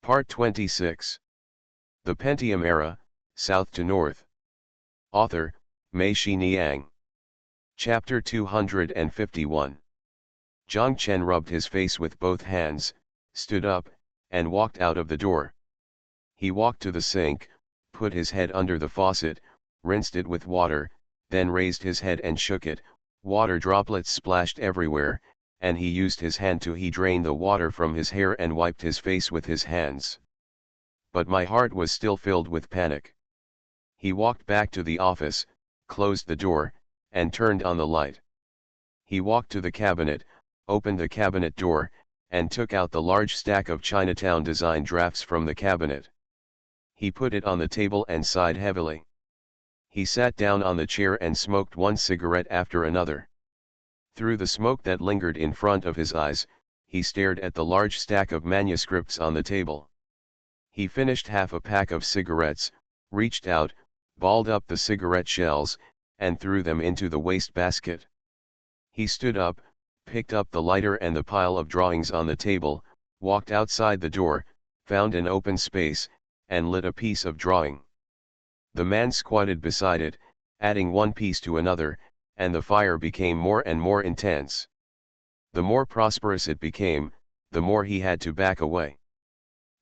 Part 26. The Pentium Era, South to North. Author, Mei-Shi Niang. Chapter 251. Zhang Chen rubbed his face with both hands, stood up, and walked out of the door. He walked to the sink, put his head under the faucet, rinsed it with water, then raised his head and shook it. Water droplets splashed everywhere, and he used his hand to drain the water from his hair and wiped his face with his hands. But my heart was still filled with panic. He walked back to the office, closed the door, and turned on the light. He walked to the cabinet, opened the cabinet door, and took out the large stack of Chinatown design drafts from the cabinet. He put it on the table and sighed heavily. He sat down on the chair and smoked one cigarette after another. Through the smoke that lingered in front of his eyes, he stared at the large stack of manuscripts on the table. He finished half a pack of cigarettes, reached out, balled up the cigarette shells, and threw them into the wastebasket. He stood up, picked up the lighter and the pile of drawings on the table, walked outside the door, found an open space, and lit a piece of drawing. The man squatted beside it, adding one piece to another, and the fire became more and more intense. The more prosperous it became, the more he had to back away.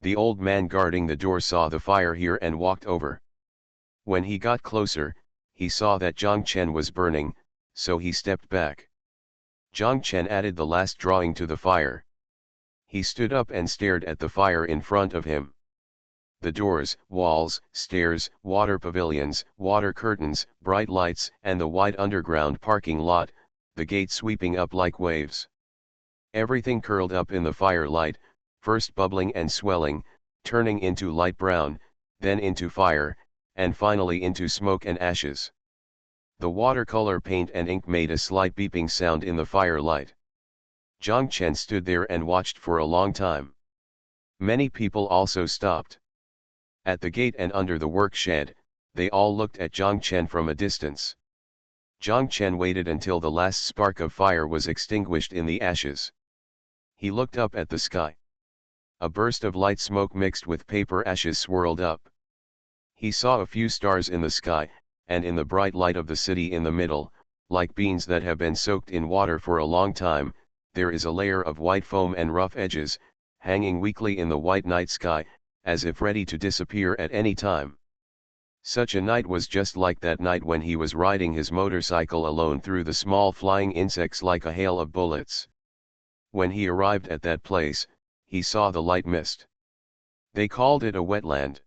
The old man guarding the door saw the fire here and walked over. When he got closer, he saw that Zhang Chen was burning, so he stepped back. Zhang Chen added the last drawing to the fire. He stood up and stared at the fire in front of him. The doors, walls, stairs, water pavilions, water curtains, bright lights, and the wide underground parking lot, the gate sweeping up like waves. Everything curled up in the firelight, first bubbling and swelling, turning into light brown, then into fire, and finally into smoke and ashes. The watercolor paint and ink made a slight beeping sound in the firelight. Zhang Chen stood there and watched for a long time. Many people also stopped. At the gate and under the work shed, they all looked at Zhang Chen from a distance. Zhang Chen waited until the last spark of fire was extinguished in the ashes. He looked up at the sky. A burst of light smoke mixed with paper ashes swirled up. He saw a few stars in the sky, and in the bright light of the city in the middle, like beans that have been soaked in water for a long time, there is a layer of white foam and rough edges, hanging weakly in the white night sky, as if ready to disappear at any time. Such a night was just like that night when he was riding his motorcycle alone through the small flying insects like a hail of bullets. When he arrived at that place, he saw the light mist. They called it a wetland.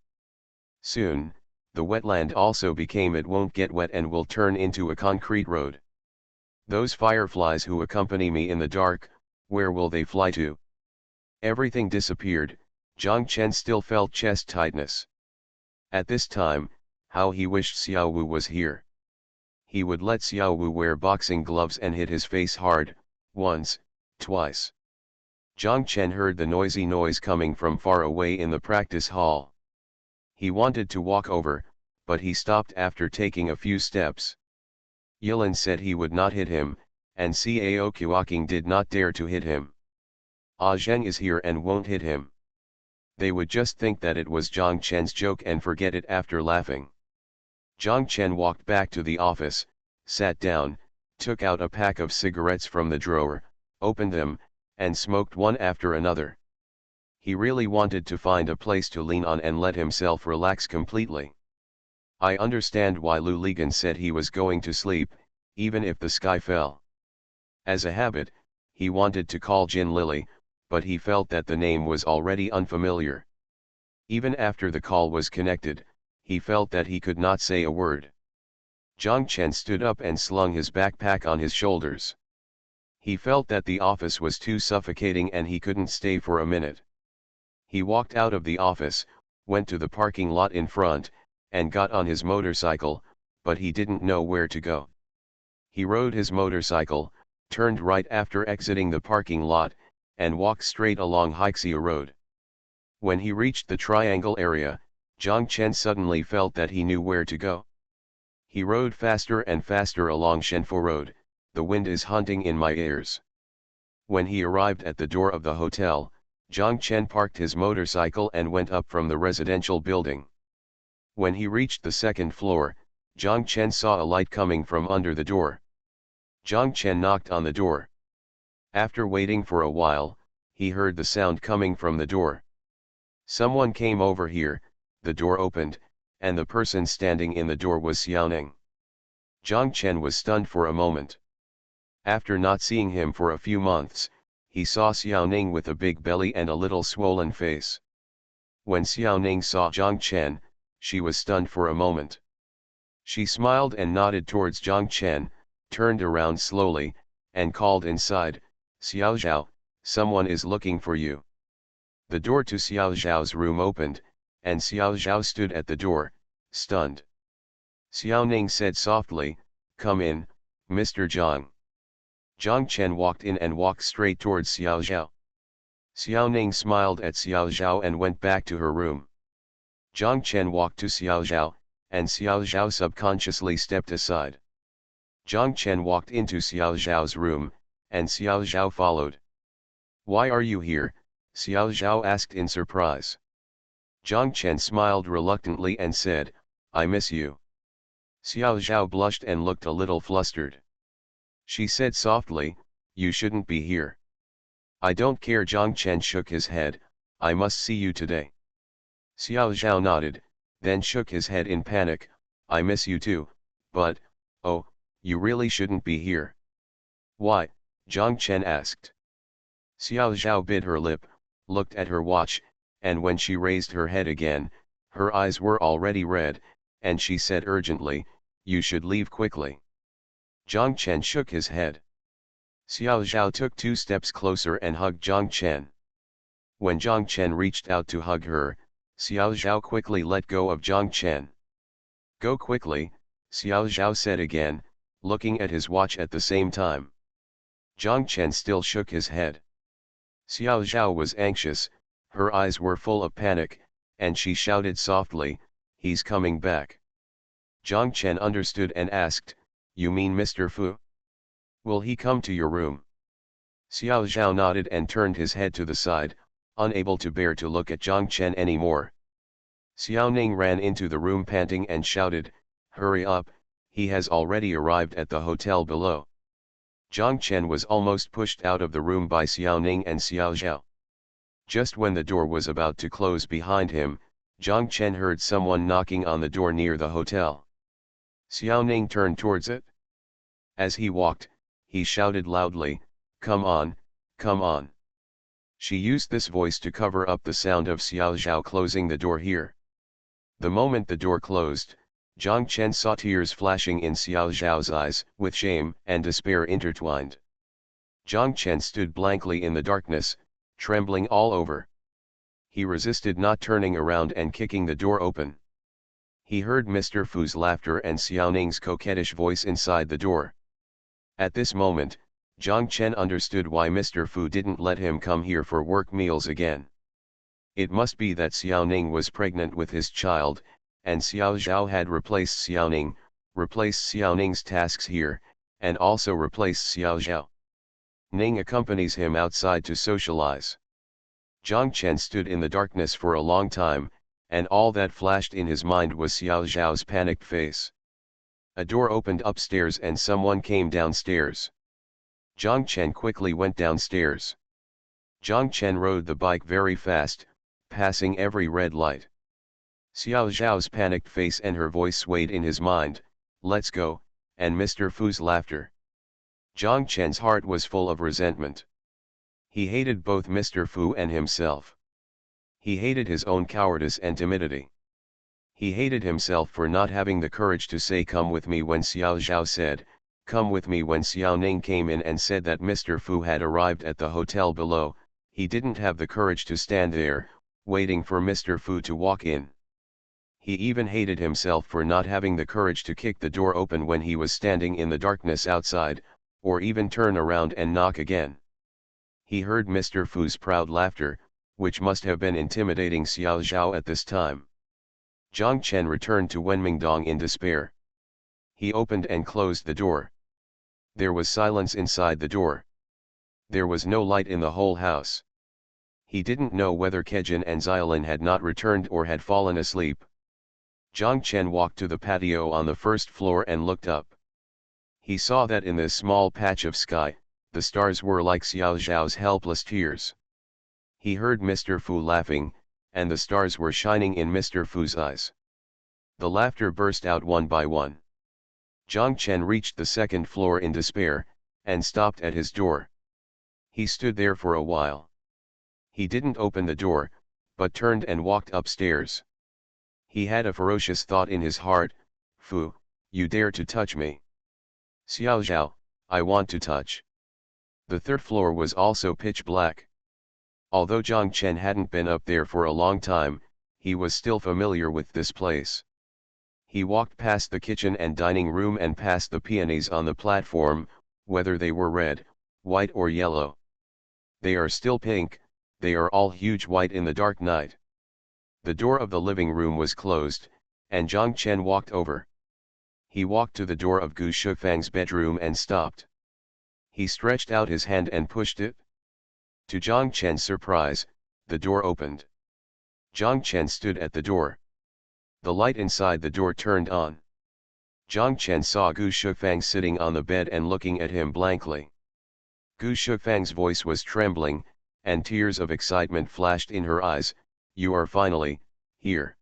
Soon, the wetland also became it won't get wet and will turn into a concrete road. Those fireflies who accompany me in the dark, where will they fly to? Everything disappeared. Zhang Chen still felt chest tightness. At this time, how he wished Xiao Wu was here. He would let Xiao Wu wear boxing gloves and hit his face hard, once, twice. Zhang Chen heard the noisy noise coming from far away in the practice hall. He wanted to walk over, but he stopped after taking a few steps. Yilin said he would not hit him, and Cao Qiuqing did not dare to hit him. Ah Zheng is here and won't hit him. They would just think that it was Zhang Chen's joke and forget it after laughing. Zhang Chen walked back to the office, sat down, took out a pack of cigarettes from the drawer, opened them, and smoked one after another. He really wanted to find a place to lean on and let himself relax completely. I understand why Lu Ligan said he was going to sleep, even if the sky fell. As a habit, he wanted to call Jin Lily, but he felt that the name was already unfamiliar. Even after the call was connected, he felt that he could not say a word. Zhang Chen stood up and slung his backpack on his shoulders. He felt that the office was too suffocating and he couldn't stay for a minute. He walked out of the office, went to the parking lot in front, and got on his motorcycle, but he didn't know where to go. He rode his motorcycle, turned right after exiting the parking lot, and walked straight along Hixia Road. When he reached the triangle area, Zhang Chen suddenly felt that he knew where to go. He rode faster and faster along Shenfu Road. The wind is hunting in my ears. When he arrived at the door of the hotel, Zhang Chen parked his motorcycle and went up from the residential building. When he reached the second floor, Zhang Chen saw a light coming from under the door. Zhang Chen knocked on the door. After waiting for a while, he heard the sound coming from the door. Someone came over here, the door opened, and the person standing in the door was Xiaoning. Zhang Chen was stunned for a moment. After not seeing him for a few months, he saw Xiaoning with a big belly and a little swollen face. When Xiaoning saw Zhang Chen, she was stunned for a moment. She smiled and nodded towards Zhang Chen, turned around slowly, and called inside, "Xiao Zhao, someone is looking for you." The door to Xiao Zhao's room opened, and Xiao Zhao stood at the door, stunned. Xiao Ning said softly, "Come in, Mr. Zhang." Zhang Chen walked in and walked straight towards Xiao Zhao. Xiao Ning smiled at Xiao Zhao and went back to her room. Zhang Chen walked to Xiao Zhao, and Xiao Zhao subconsciously stepped aside. Zhang Chen walked into Xiao Zhao's room, and Xiao Zhao followed. "Why are you here?" Xiao Zhao asked in surprise. Zhang Chen smiled reluctantly and said, "I miss you." Xiao Zhao blushed and looked a little flustered. She said softly, "You shouldn't be here." "I don't care." Zhang Chen shook his head, "I must see you today." Xiao Zhao nodded, then shook his head in panic, "I miss you too, but, oh, you really shouldn't be here." "Why?" Zhang Chen asked. Xiao Zhao bit her lip, looked at her watch, and when she raised her head again, her eyes were already red, and she said urgently, "You should leave quickly." Zhang Chen shook his head. Xiao Zhao took 2 steps closer and hugged Zhang Chen. When Zhang Chen reached out to hug her, Xiao Zhao quickly let go of Zhang Chen. "Go quickly," Xiao Zhao said again, looking at his watch at the same time. Zhang Chen still shook his head. Xiao Zhao was anxious, her eyes were full of panic, and she shouted softly, "He's coming back." Zhang Chen understood and asked, "You mean Mr. Fu? Will he come to your room?" Xiao Zhao nodded and turned his head to the side, unable to bear to look at Zhang Chen anymore. Xiao Ning ran into the room panting and shouted, "Hurry up, he has already arrived at the hotel below." Zhang Chen was almost pushed out of the room by Xiao Ning and Xiao Zhao. Just when the door was about to close behind him, Zhang Chen heard someone knocking on the door near the hotel. Xiao Ning turned towards it. As he walked, he shouted loudly, "Come on, come on." She used this voice to cover up the sound of Xiao Zhao closing the door here. The moment the door closed, Zhang Chen saw tears flashing in Xiao Zhao's eyes, with shame and despair intertwined. Zhang Chen stood blankly in the darkness, trembling all over. He resisted not turning around and kicking the door open. He heard Mr. Fu's laughter and Xiao Ning's coquettish voice inside the door. At this moment, Zhang Chen understood why Mr. Fu didn't let him come here for work meals again. It must be that Xiao Ning was pregnant with his child, and Xiao Zhao had replaced Xiao Ning's tasks here, and also replaced Xiao Zhao. Ning accompanies him outside to socialize. Zhang Chen stood in the darkness for a long time, and all that flashed in his mind was Xiao Zhao's panicked face. A door opened upstairs and someone came downstairs. Zhang Chen quickly went downstairs. Zhang Chen rode the bike very fast, passing every red light. Xiao Zhao's panicked face and her voice swayed in his mind, "Let's go," and Mr. Fu's laughter. Zhang Chen's heart was full of resentment. He hated both Mr. Fu and himself. He hated his own cowardice and timidity. He hated himself for not having the courage to say "come with me" when Xiao Zhao said, "come with me." When Xiao Ning came in and said that Mr. Fu had arrived at the hotel below, he didn't have the courage to stand there, waiting for Mr. Fu to walk in. He even hated himself for not having the courage to kick the door open when he was standing in the darkness outside, or even turn around and knock again. He heard Mr. Fu's proud laughter, which must have been intimidating Xiao Zhao at this time. Zhang Chen returned to Wenmingdong in despair. He opened and closed the door. There was silence inside the door. There was no light in the whole house. He didn't know whether Kejin and Xiaolin had not returned or had fallen asleep. Zhang Chen walked to the patio on the first floor and looked up. He saw that in this small patch of sky, the stars were like Xiao Zhao's helpless tears. He heard Mr. Fu laughing, and the stars were shining in Mr. Fu's eyes. The laughter burst out one by one. Zhang Chen reached the second floor in despair, and stopped at his door. He stood there for a while. He didn't open the door, but turned and walked upstairs. He had a ferocious thought in his heart, Fu, you dare to touch me. Xiao Zhao, I want to touch. The third floor was also pitch black. Although Zhang Chen hadn't been up there for a long time, he was still familiar with this place. He walked past the kitchen and dining room and past the peonies on the platform, whether they were red, white or yellow. They are still pink, they are all huge white in the dark night. The door of the living room was closed, and Zhang Chen walked over. He walked to the door of Gu Shufang's bedroom and stopped. He stretched out his hand and pushed it. To Zhang Chen's surprise, the door opened. Zhang Chen stood at the door. The light inside the door turned on. Zhang Chen saw Gu Shufang sitting on the bed and looking at him blankly. Gu Shufang's voice was trembling, and tears of excitement flashed in her eyes. You are finally here.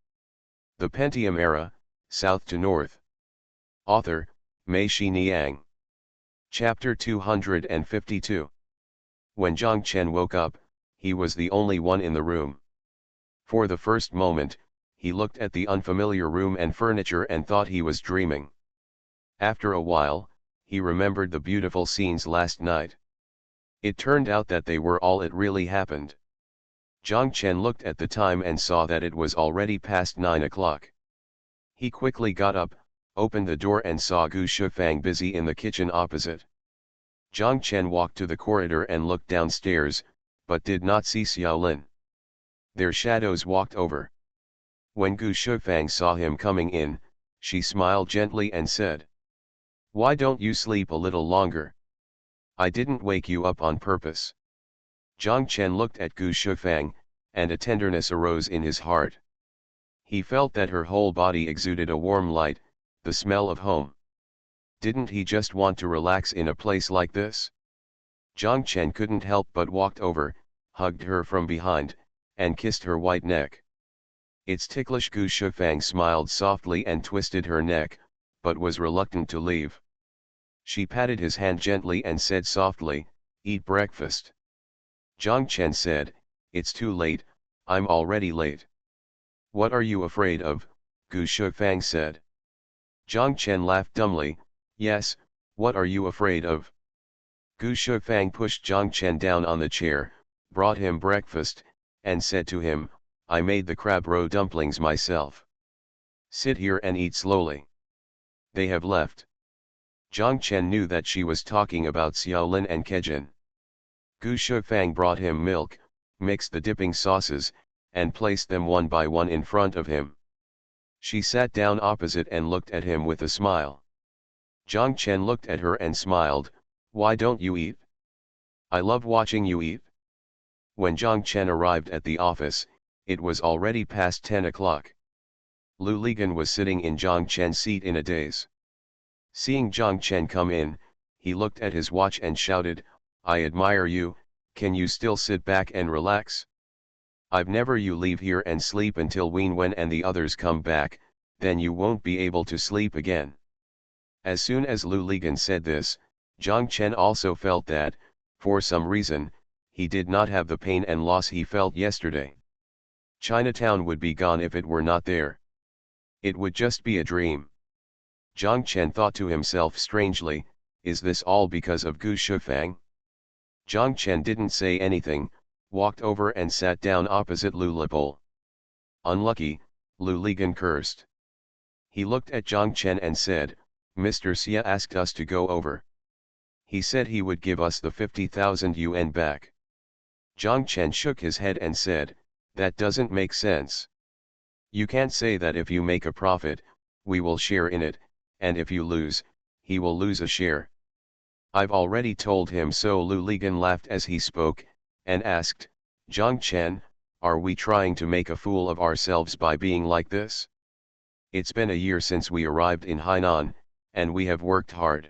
The Pentium Era, South to North. Author, Mei Xiniang. Chapter 252. When Zhang Chen woke up, he was the only one in the room. For the first moment, he looked at the unfamiliar room and furniture and thought he was dreaming. After a while, he remembered the beautiful scenes last night. It turned out that they were all it really happened. Zhang Chen looked at the time and saw that it was already past 9 o'clock. He quickly got up, opened the door and saw Gu Shufang busy in the kitchen opposite. Zhang Chen walked to the corridor and looked downstairs, but did not see Xiaolin. Their shadows walked over. When Gu Shufang saw him coming in, she smiled gently and said, "Why don't you sleep a little longer? I didn't wake you up on purpose." Zhang Chen looked at Gu Shufang, and a tenderness arose in his heart. He felt that her whole body exuded a warm light, the smell of home. Didn't he just want to relax in a place like this? Zhang Chen couldn't help but walked over, hugged her from behind, and kissed her white neck. It's ticklish. Gu Shufang smiled softly and twisted her neck, but was reluctant to leave. She patted his hand gently and said softly, "Eat breakfast." Zhang Chen said, "It's too late, I'm already late." "What are you afraid of?" Gu Shufang said. Zhang Chen laughed dumbly, "Yes, what are you afraid of?" Gu Shufang pushed Zhang Chen down on the chair, brought him breakfast, and said to him, "I made the crab roe dumplings myself. Sit here and eat slowly." They have left. Zhang Chen knew that she was talking about Xiaolin and Kejin. Gu Shufang brought him milk, mixed the dipping sauces, and placed them one by one in front of him. She sat down opposite and looked at him with a smile. Zhang Chen looked at her and smiled, "Why don't you eat? I love watching you eat." When Zhang Chen arrived at the office, it was already past 10 o'clock. Lu Ligan was sitting in Zhang Chen's seat in a daze. Seeing Zhang Chen come in, he looked at his watch and shouted, "I admire you, can you still sit back and relax? I've never you leave here and sleep until Wen and the others come back, then you won't be able to sleep again." As soon as Lu Ligan said this, Zhang Chen also felt that, for some reason, he did not have the pain and loss he felt yesterday. Chinatown would be gone if it were not there. It would just be a dream. Zhang Chen thought to himself strangely, is this all because of Gu Shufang? Zhang Chen didn't say anything, walked over and sat down opposite Lu Lipol. "Unlucky," Lu Ligan cursed. He looked at Zhang Chen and said, "Mr. Xia asked us to go over. He said he would give us the 50,000 yuan back." Zhang Chen shook his head and said, "That doesn't make sense. You can't say that if you make a profit, we will share in it, and if you lose, he will lose a share. I've already told him so." Lu Ligan laughed as he spoke, and asked, Zhang Chen, are we trying to make a fool of ourselves by being like this? It's been a year since we arrived in Hainan, and we have worked hard.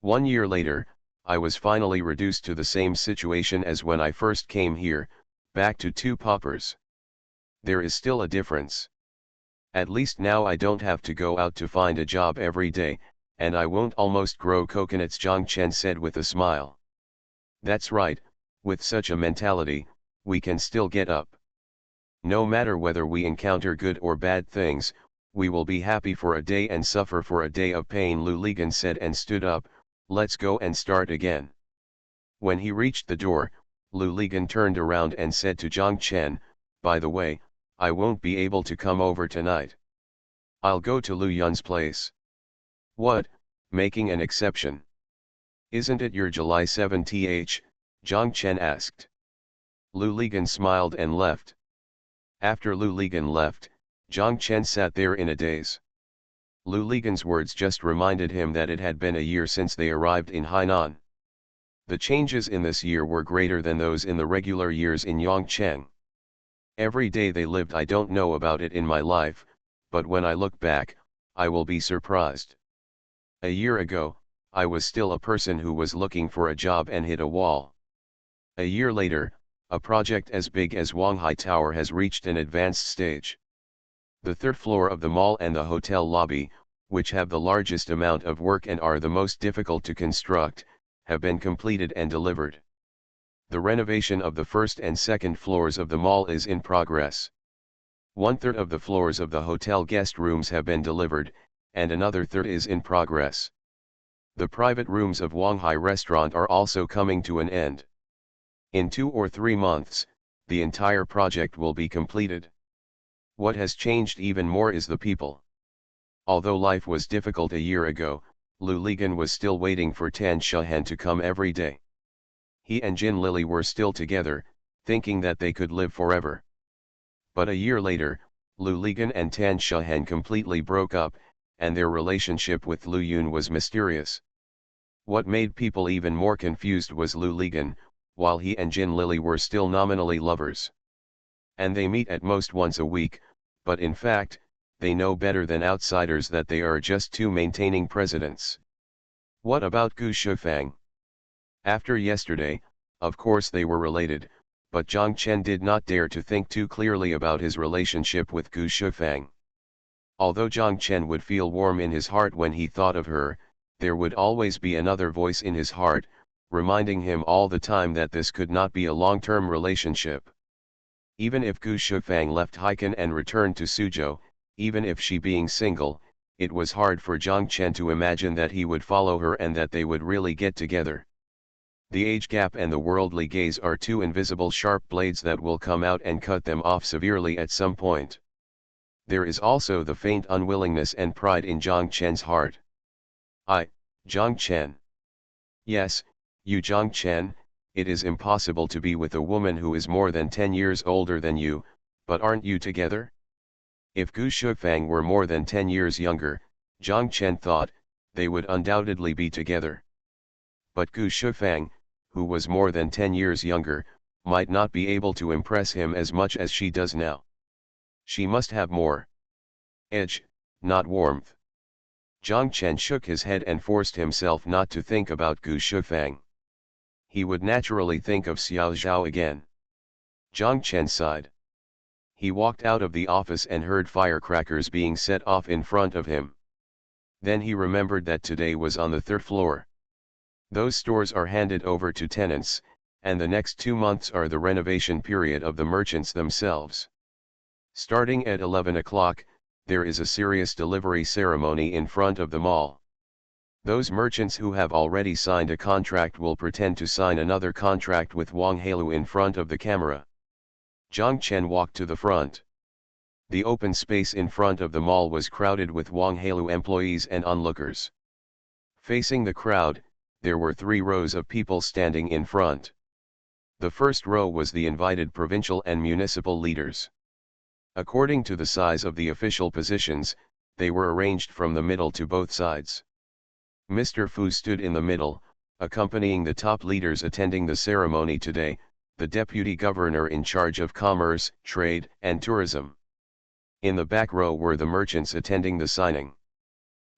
1 year later, I was finally reduced to the same situation as when I first came here, back to 2 paupers. There is still a difference. At least now I don't have to go out to find a job every day, and I won't almost grow coconuts, Zhang Chen said with a smile. That's right, with such a mentality, we can still get up. No matter whether we encounter good or bad things, we will be happy for a day and suffer for a day of pain, Lu Ligan said and stood up. Let's go and start again. When he reached the door, Lu Ligan turned around and said to Zhang Chen, by the way, I won't be able to come over tonight. I'll go to Lu Yun's place. What, making an exception? Isn't it your July 7th? Zhang Chen asked. Lu Ligan smiled and left. After Lu Ligan left, Zhang Chen sat there in a daze. Lu Ligan's words just reminded him that it had been a year since they arrived in Hainan. The changes in this year were greater than those in the regular years in Yongcheng. Every day they lived, I don't know about it in my life, but when I look back, I will be surprised. A year ago, I was still a person who was looking for a job and hit a wall. A year later, a project as big as Wanghai Tower has reached an advanced stage. The third floor of the mall and the hotel lobby, which have the largest amount of work and are the most difficult to construct, have been completed and delivered. The renovation of the first and second floors of the mall is in progress. 1/3 of the floors of the hotel guest rooms have been delivered, and another third is in progress. The private rooms of Wanghai Restaurant are also coming to an end. In 2 or 3 months, the entire project will be completed. What has changed even more is the people. Although life was difficult a year ago, Lu Ligan was still waiting for Tan Shahan to come every day. He and Jin Lily were still together, thinking that they could live forever. But a year later, Lu Ligan and Tan Shahan completely broke up, and their relationship with Lu Yun was mysterious. What made people even more confused was Lu Ligan, while he and Jin Lily were still nominally lovers. And they meet at most once a week, but in fact, they know better than outsiders that they are just two maintaining presidents. What about Gu Shifang? After yesterday, of course they were related, but Zhang Chen did not dare to think too clearly about his relationship with Gu Shifang. Although Zhang Chen would feel warm in his heart when he thought of her, there would always be another voice in his heart, reminding him all the time that this could not be a long-term relationship. Even if Gu Shifang left Haikan and returned to Suzhou, even if she being single, it was hard for Zhang Chen to imagine that he would follow her and that they would really get together. The age gap and the worldly gaze are two invisible sharp blades that will come out and cut them off severely at some point. There is also the faint unwillingness and pride in Zhang Chen's heart. Zhang Chen. Yes, you Zhang Chen, it is impossible to be with a woman who is more than 10 years older than you, but aren't you together? If Gu Shifang were more than 10 years younger, Zhang Chen thought, they would undoubtedly be together. But Gu Shifang, who was more than 10 years younger, might not be able to impress him as much as she does now. She must have more edge, not warmth. Zhang Chen shook his head and forced himself not to think about Gu Shifang. He would naturally think of Xiao Zhao again. Zhang Chen sighed. He walked out of the office and heard firecrackers being set off in front of him. Then he remembered that today was on the 3rd floor. Those stores are handed over to tenants, and the next 2 months are the renovation period of the merchants themselves. Starting at 11 o'clock, there is a serious delivery ceremony in front of the mall. Those merchants who have already signed a contract will pretend to sign another contract with Wang Heilu in front of the camera. Zhang Chen walked to the front. The open space in front of the mall was crowded with Wang Heilu employees and onlookers. Facing the crowd, there were 3 rows of people standing in front. The first row was the invited provincial and municipal leaders. According to the size of the official positions, they were arranged from the middle to both sides. Mr. Fu stood in the middle, accompanying the top leaders attending the ceremony today, the deputy governor in charge of commerce, trade, and tourism. In the back row were the merchants attending the signing.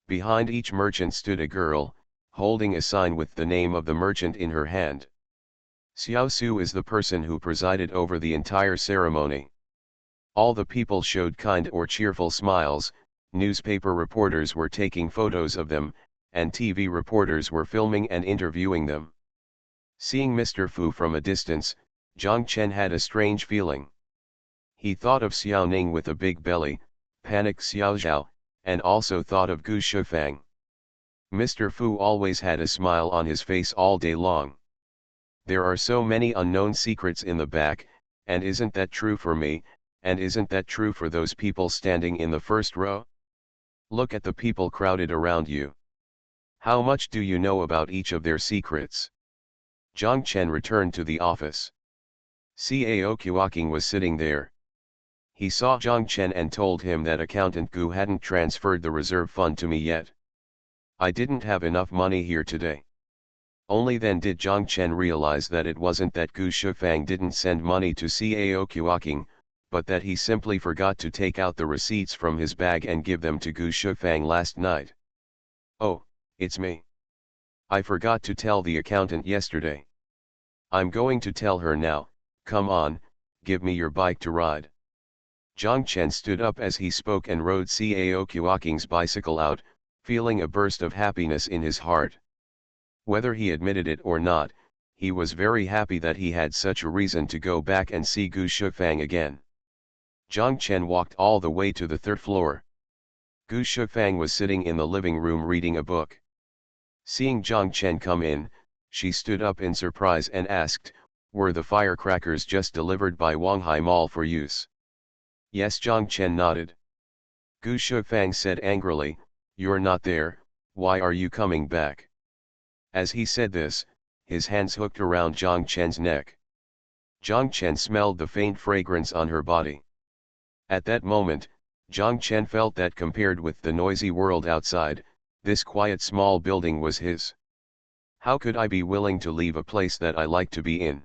Behind each merchant stood a girl, holding a sign with the name of the merchant in her hand. Xiao Su is the person who presided over the entire ceremony. All the people showed kind or cheerful smiles, newspaper reporters were taking photos of them, and TV reporters were filming and interviewing them. Seeing Mr. Fu from a distance, Zhang Chen had a strange feeling. He thought of Xiao Ning with a big belly, panicked Xiao Zhao, and also thought of Gu Shufang. Mr. Fu always had a smile on his face all day long. There are so many unknown secrets in the back, and isn't that true for me, and isn't that true for those people standing in the first row? Look at the people crowded around you. How much do you know about each of their secrets? Zhang Chen returned to the office. Cao Qiuqing was sitting there. He saw Zhang Chen and told him that accountant Gu hadn't transferred the reserve fund to me yet. I didn't have enough money here today. Only then did Zhang Chen realize that it wasn't that Gu Shufang didn't send money to Cao Qiuqing, but that he simply forgot to take out the receipts from his bag and give them to Gu Shufang last night. Oh, it's me. I forgot to tell the accountant yesterday. I'm going to tell her now. Come on, give me your bike to ride. Zhang Chen stood up as he spoke and rode Cao Qiuqing's bicycle out, feeling a burst of happiness in his heart. Whether he admitted it or not, he was very happy that he had such a reason to go back and see Gu Shufang again. Zhang Chen walked all the way to the third floor. Gu Shufang was sitting in the living room reading a book. Seeing Zhang Chen come in, she stood up in surprise and asked, "Were the firecrackers just delivered by Wanghai Mall for use?" Yes, Zhang Chen nodded. Gu Shufang said angrily, "You're not there, why are you coming back?" As he said this, his hands hooked around Zhang Chen's neck. Zhang Chen smelled the faint fragrance on her body. At that moment, Zhang Chen felt that compared with the noisy world outside, this quiet small building was his. How could I be willing to leave a place that I like to be in?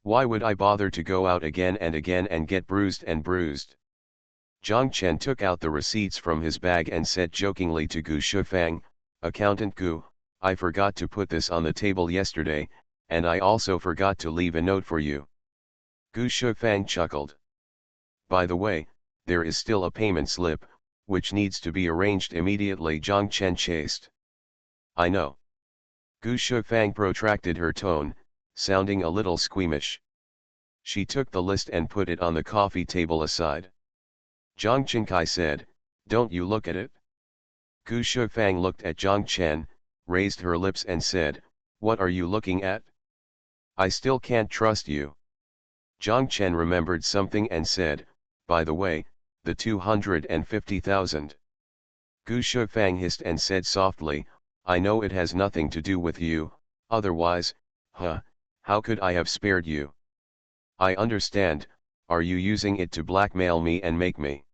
Why would I bother to go out again and get bruised and bruised? Zhang Chen took out the receipts from his bag and said jokingly to Gu Shufang, "Accountant Gu, I forgot to put this on the table yesterday, and I also forgot to leave a note for you." Gu Shufang chuckled. "By the way, there is still a payment slip, which needs to be arranged immediately," Zhang Chen chased. "I know." Gu Shufang protracted her tone, sounding a little squeamish. She took the list and put it on the coffee table aside. Zhang Chenkai said, "Don't you look at it?" Gu Shufang looked at Zhang Chen, raised her lips and said, "What are you looking at? I still can't trust you." Zhang Chen remembered something and said, "By the way, the 250,000. Gu Shufang hissed and said softly, "I know it has nothing to do with you, otherwise, how could I have spared you? I understand, are you using it to blackmail me and make me?"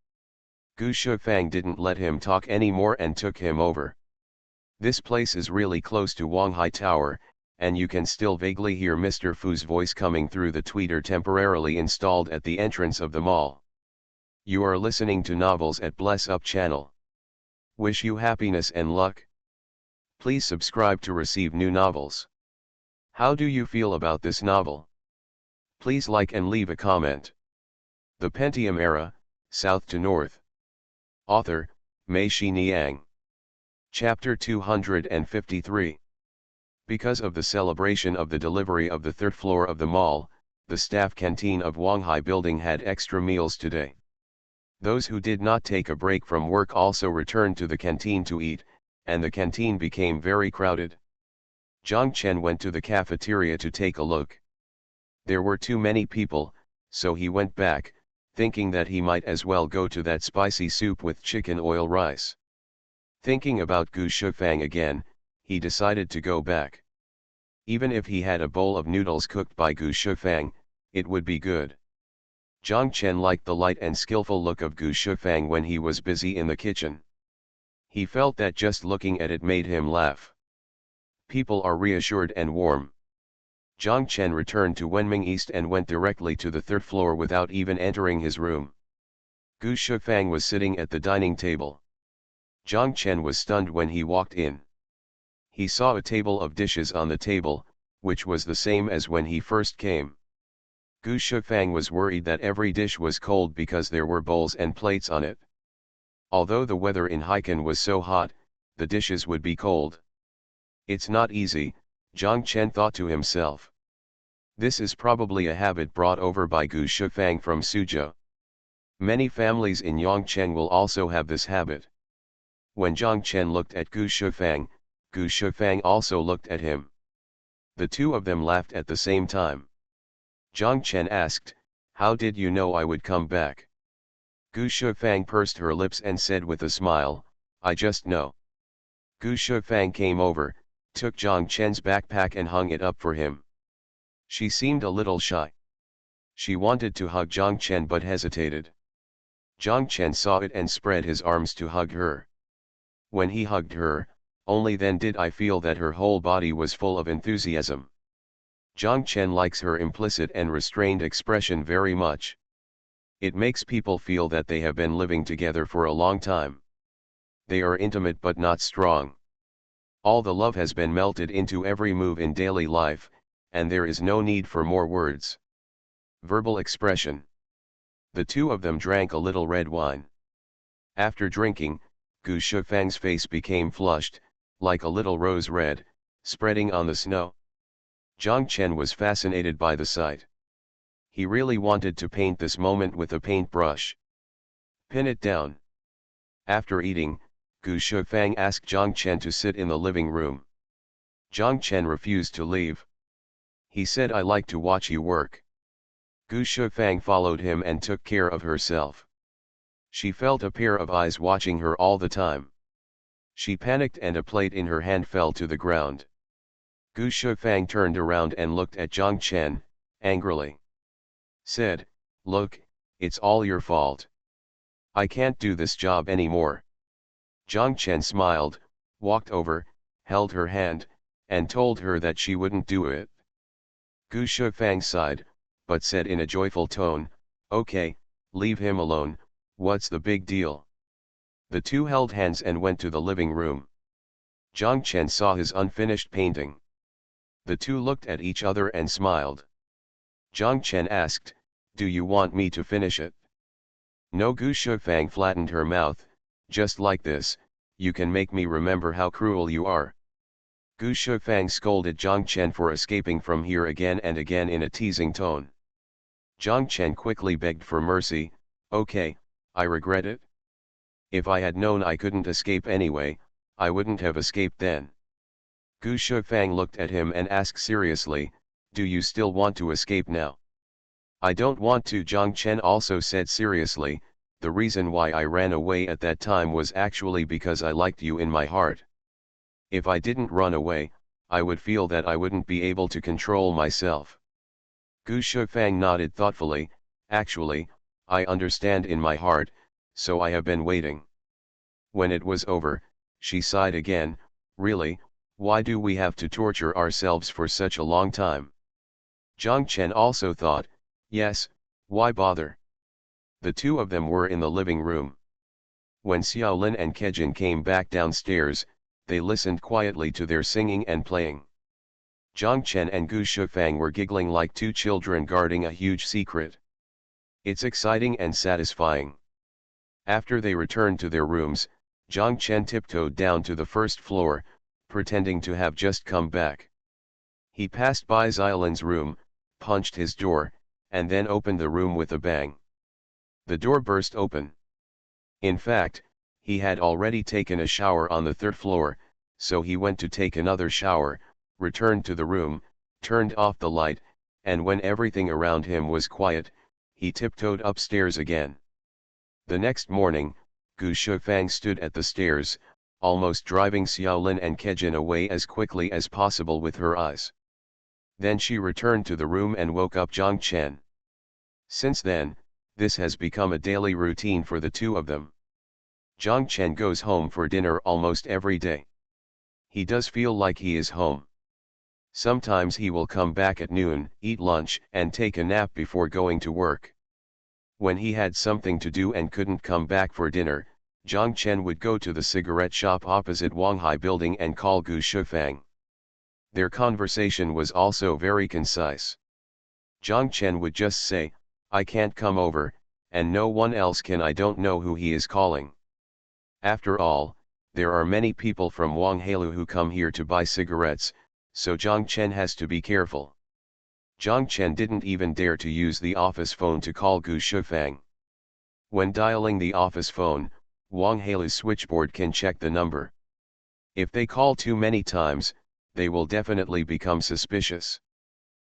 Gu Shufang didn't let him talk anymore and took him over. This place is really close to Wanghai Tower, and you can still vaguely hear Mr. Fu's voice coming through the tweeter temporarily installed at the entrance of the mall. You are listening to Novels at Bless Up channel. Wish you happiness and luck. Please subscribe to receive new novels. How do you feel about this novel? Please like and leave a comment. The Pentium Era, South to North. Author, Mei-Shi Niang. Chapter 253. Because of the celebration of the delivery of the third floor of the mall, the staff canteen of Wanghai Building had extra meals today. Those who did not take a break from work also returned to the canteen to eat, and the canteen became very crowded. Zhang Chen went to the cafeteria to take a look. There were too many people, so he went back, thinking that he might as well go to that spicy soup with chicken oil rice. Thinking about Gu Shufang again, he decided to go back. Even if he had a bowl of noodles cooked by Gu Shufang, it would be good. Zhang Chen liked the light and skillful look of Gu Shufang when he was busy in the kitchen. He felt that just looking at it made him laugh. People are reassured and warm. Zhang Chen returned to Wenming East and went directly to the third floor without even entering his room. Gu Shufang was sitting at the dining table. Zhang Chen was stunned when he walked in. He saw a table of dishes on the table, which was the same as when he first came. Gu Shufang was worried that every dish was cold because there were bowls and plates on it. Although the weather in Haikan was so hot, the dishes would be cold. It's not easy, Zhang Chen thought to himself. This is probably a habit brought over by Gu Shufang from Suzhou. Many families in Yongcheng will also have this habit. When Zhang Chen looked at Gu Shufang also looked at him. The two of them laughed at the same time. Zhang Chen asked, "How did you know I would come back?" Gu Shufang pursed her lips and said with a smile, "I just know." Gu Shufang came over, took Zhang Chen's backpack and hung it up for him. She seemed a little shy. She wanted to hug Zhang Chen but hesitated. Zhang Chen saw it and spread his arms to hug her. When he hugged her, only then did I feel that her whole body was full of enthusiasm. Zhang Chen likes her implicit and restrained expression very much. It makes people feel that they have been living together for a long time. They are intimate but not strong. All the love has been melted into every move in daily life, and there is no need for more words. Verbal expression. The two of them drank a little red wine. After drinking, Gu Shufang's face became flushed, like a little rose red, spreading on the snow. Zhang Chen was fascinated by the sight. He really wanted to paint this moment with a paintbrush. Pin it down. After eating, Gu Shufang asked Zhang Chen to sit in the living room. Zhang Chen refused to leave. He said, "I like to watch you work." Gu Shufang followed him and took care of herself. She felt a pair of eyes watching her all the time. She panicked and a plate in her hand fell to the ground. Gu Shufang turned around and looked at Zhang Chen, angrily. Said, "Look, it's all your fault. I can't do this job anymore." Zhang Chen smiled, walked over, held her hand, and told her that she wouldn't do it. Gu Shufang sighed, but said in a joyful tone, "Okay, leave him alone, what's the big deal?" The two held hands and went to the living room. Zhang Chen saw his unfinished painting. The two looked at each other and smiled. Zhang Chen asked, "Do you want me to finish it?" "No." Gu Shufang flattened her mouth, "Just like this, you can make me remember how cruel you are." Gu Shufang scolded Zhang Chen for escaping from here again and again in a teasing tone. Zhang Chen quickly begged for mercy, "Okay, I regret it. If I had known I couldn't escape anyway, I wouldn't have escaped then." Gu Shufang looked at him and asked seriously, "Do you still want to escape now?" "I don't want to." Zhang Chen also said seriously, "The reason why I ran away at that time was actually because I liked you in my heart. If I didn't run away, I would feel that I wouldn't be able to control myself." Gu Shufang nodded thoughtfully, "Actually, I understand in my heart, so I have been waiting." When it was over, she sighed again, "Really, why do we have to torture ourselves for such a long time?" Zhang Chen also thought, "Yes, why bother?" The two of them were in the living room. When Xiaolin and Kejin came back downstairs, they listened quietly to their singing and playing. Zhang Chen and Gu Shufang were giggling like two children guarding a huge secret. It's exciting and satisfying. After they returned to their rooms, Zhang Chen tiptoed down to the first floor, pretending to have just come back. He passed by Xiaolin's room, punched his door, and then opened the room with a bang. The door burst open. In fact, he had already taken a shower on the third floor, so he went to take another shower, returned to the room, turned off the light, and when everything around him was quiet, he tiptoed upstairs again. The next morning, Gu Shufang stood at the stairs, almost driving Xiaolin and Kejin away as quickly as possible with her eyes. Then she returned to the room and woke up Zhang Chen. Since then, this has become a daily routine for the two of them. Zhang Chen goes home for dinner almost every day. He does feel like he is home. Sometimes he will come back at noon, eat lunch, and take a nap before going to work. When he had something to do and couldn't come back for dinner, Jiang Chen would go to the cigarette shop opposite Wanghai building and call Gu Shufang. Their conversation was also very concise. Jiang Chen would just say, "I can't come over, and no one else can. I don't know who he is calling." After all, there are many people from Wanghailu who come here to buy cigarettes, so Jiang Chen has to be careful. Jiang Chen didn't even dare to use the office phone to call Gu Shufang. When dialing the office phone, Wanghailu's switchboard can check the number. If they call too many times, they will definitely become suspicious.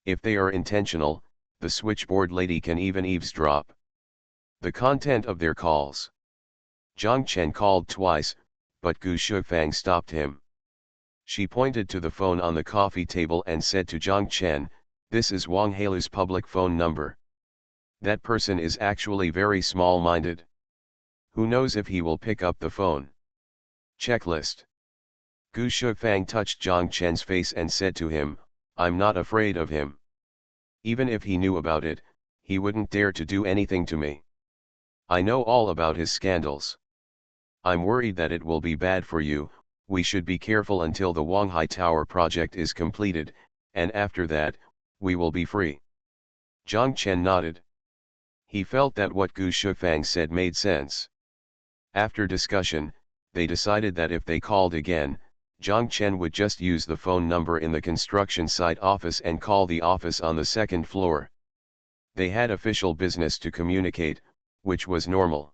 If they are intentional, the switchboard lady can even eavesdrop the content of their calls. Jiang Chen called twice, but Gu Shufang stopped him. She pointed to the phone on the coffee table and said to Jiang Chen, "This is Wanghailu's public phone number. That person is actually very small-minded. Who knows if he will pick up the phone?" Checklist. Gu Shufang touched Jiang Chen's face and said to him, "I'm not afraid of him. Even if he knew about it, he wouldn't dare to do anything to me. I know all about his scandals. I'm worried that it will be bad for you. We should be careful until the Wanghai Tower project is completed, and after that, we will be free." Jiang Chen nodded. He felt that what Gu Shufang said made sense. After discussion, they decided that if they called again, Jiang Chen would just use the phone number in the construction site office and call the office on the second floor. They had official business to communicate, which was normal.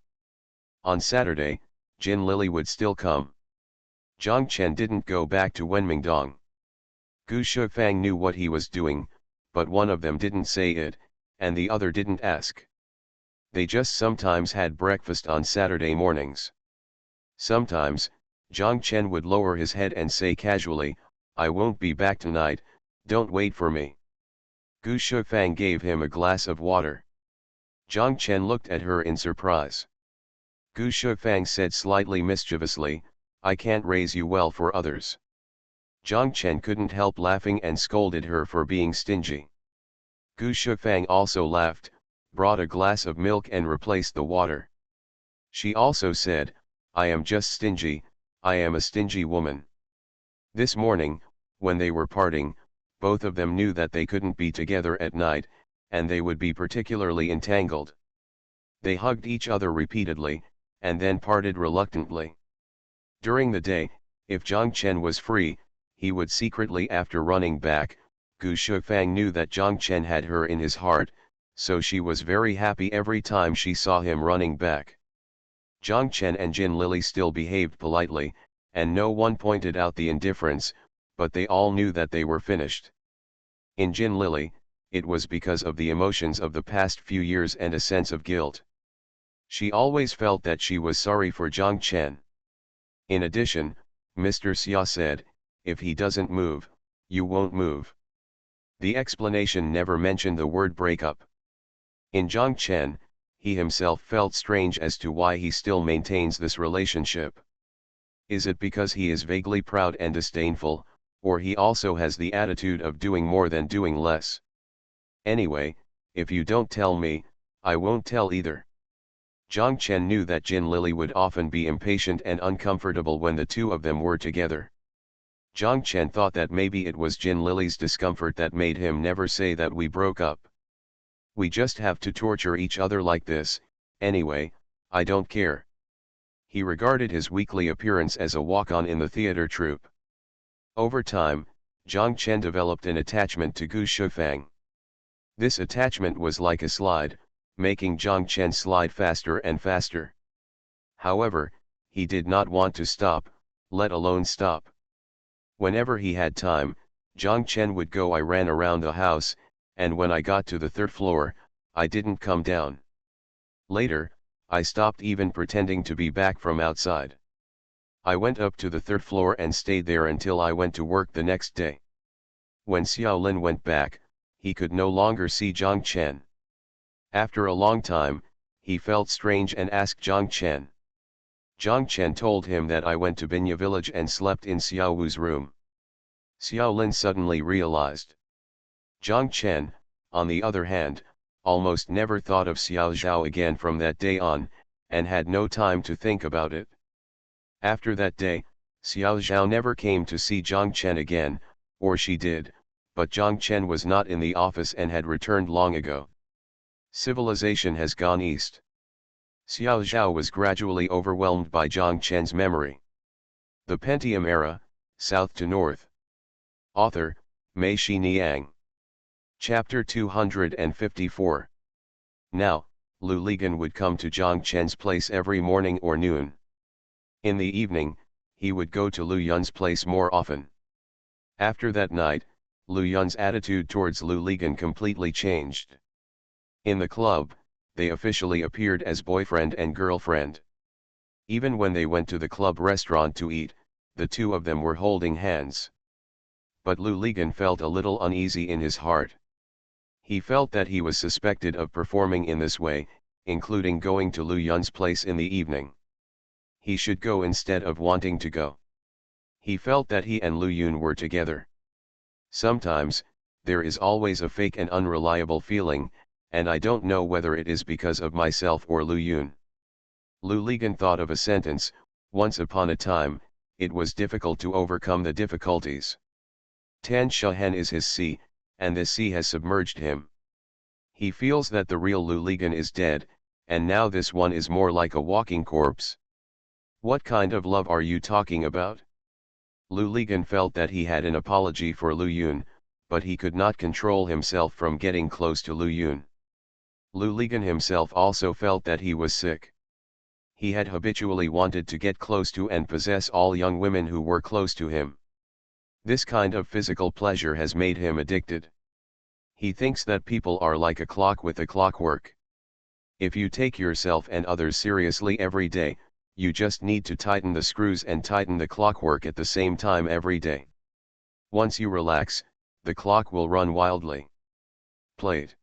On Saturday, Jin Lily would still come. Jiang Chen didn't go back to Wenmingdong. Gu Shufang knew what he was doing, but one of them didn't say it, and the other didn't ask. They just sometimes had breakfast on Saturday mornings. Sometimes, Jiang Chen would lower his head and say casually, "I won't be back tonight, don't wait for me." Gu Shufang gave him a glass of water. Jiang Chen looked at her in surprise. Gu Shufang said slightly mischievously, "I can't raise you well for others." Jiang Chen couldn't help laughing and scolded her for being stingy. Gu Shufang also laughed, brought a glass of milk and replaced the water. She also said, "I am just stingy, I am a stingy woman." This morning, when they were parting, both of them knew that they couldn't be together at night, and they would be particularly entangled. They hugged each other repeatedly, and then parted reluctantly. During the day, if Jiang Chen was free, he would secretly after running back. Gu Shufang knew that Jiang Chen had her in his heart, so she was very happy every time she saw him running back. Jiang Chen and Jin Lily still behaved politely, and no one pointed out the indifference, but they all knew that they were finished. In Jin Lily, it was because of the emotions of the past few years and a sense of guilt. She always felt that she was sorry for Jiang Chen. In addition, Mr. Xia said, "If he doesn't move, you won't move." The explanation never mentioned the word breakup. In Jiang Chen, he himself felt strange as to why he still maintains this relationship. Is it because he is vaguely proud and disdainful, or he also has the attitude of doing more than doing less? Anyway, if you don't tell me, I won't tell either. Jiang Chen knew that Jin Lily would often be impatient and uncomfortable when the two of them were together. Jiang Chen thought that maybe it was Jin Lily's discomfort that made him never say that we broke up. We just have to torture each other like this, anyway, I don't care. He regarded his weekly appearance as a walk-on in the theater troupe. Over time, Jiang Chen developed an attachment to Gu Shufang. This attachment was like a slide, making Jiang Chen slide faster and faster. However, he did not want to stop, let alone stop. Whenever he had time, Jiang Chen would go. I ran around the house, and when I got to the third floor, I didn't come down. Later, I stopped even pretending to be back from outside. I went up to the third floor and stayed there until I went to work the next day. When Xiao Lin went back, he could no longer see Jiang Chen. After a long time, he felt strange and asked Jiang Chen. Jiang Chen told him that I went to Binya village and slept in Xiao Wu's room. Xiao Lin suddenly realized. Jiang Chen, on the other hand, almost never thought of Xiao Zhao again from that day on, and had no time to think about it. After that day, Xiao Zhao never came to see Jiang Chen again, or she did, but Jiang Chen was not in the office and had returned long ago. Civilization has gone east. Xiao Zhao was gradually overwhelmed by Jiang Chen's memory. The Pentium Era, South to North. Author, Mei-Shi Niang. Chapter 254. Now, Lu Ligan would come to Jiang Chen's place every morning or noon. In the evening, he would go to Lu Yun's place more often. After that night, Lu Yun's attitude towards Lu Ligan completely changed. In the club, they officially appeared as boyfriend and girlfriend. Even when they went to the club restaurant to eat, the two of them were holding hands. But Lu Ligan felt a little uneasy in his heart. He felt that he was suspected of performing in this way, including going to Lu Yun's place in the evening. He should go instead of wanting to go. He felt that he and Lu Yun were together. Sometimes, there is always a fake and unreliable feeling, and I don't know whether it is because of myself or Lu Yun. Lu Ligan thought of a sentence: once upon a time, it was difficult to overcome the difficulties. Tan Shahen is his sea, and this sea has submerged him. He feels that the real Lu Ligan is dead, and now this one is more like a walking corpse. What kind of love are you talking about? Lu Ligan felt that he had an apology for Lu Yun, but he could not control himself from getting close to Lu Yun. Lu Ligan himself also felt that he was sick. He had habitually wanted to get close to and possess all young women who were close to him. This kind of physical pleasure has made him addicted. He thinks that people are like a clock with a clockwork. If you take yourself and others seriously every day, you just need to tighten the screws and tighten the clockwork at the same time every day. Once you relax, the clock will run wildly. Played.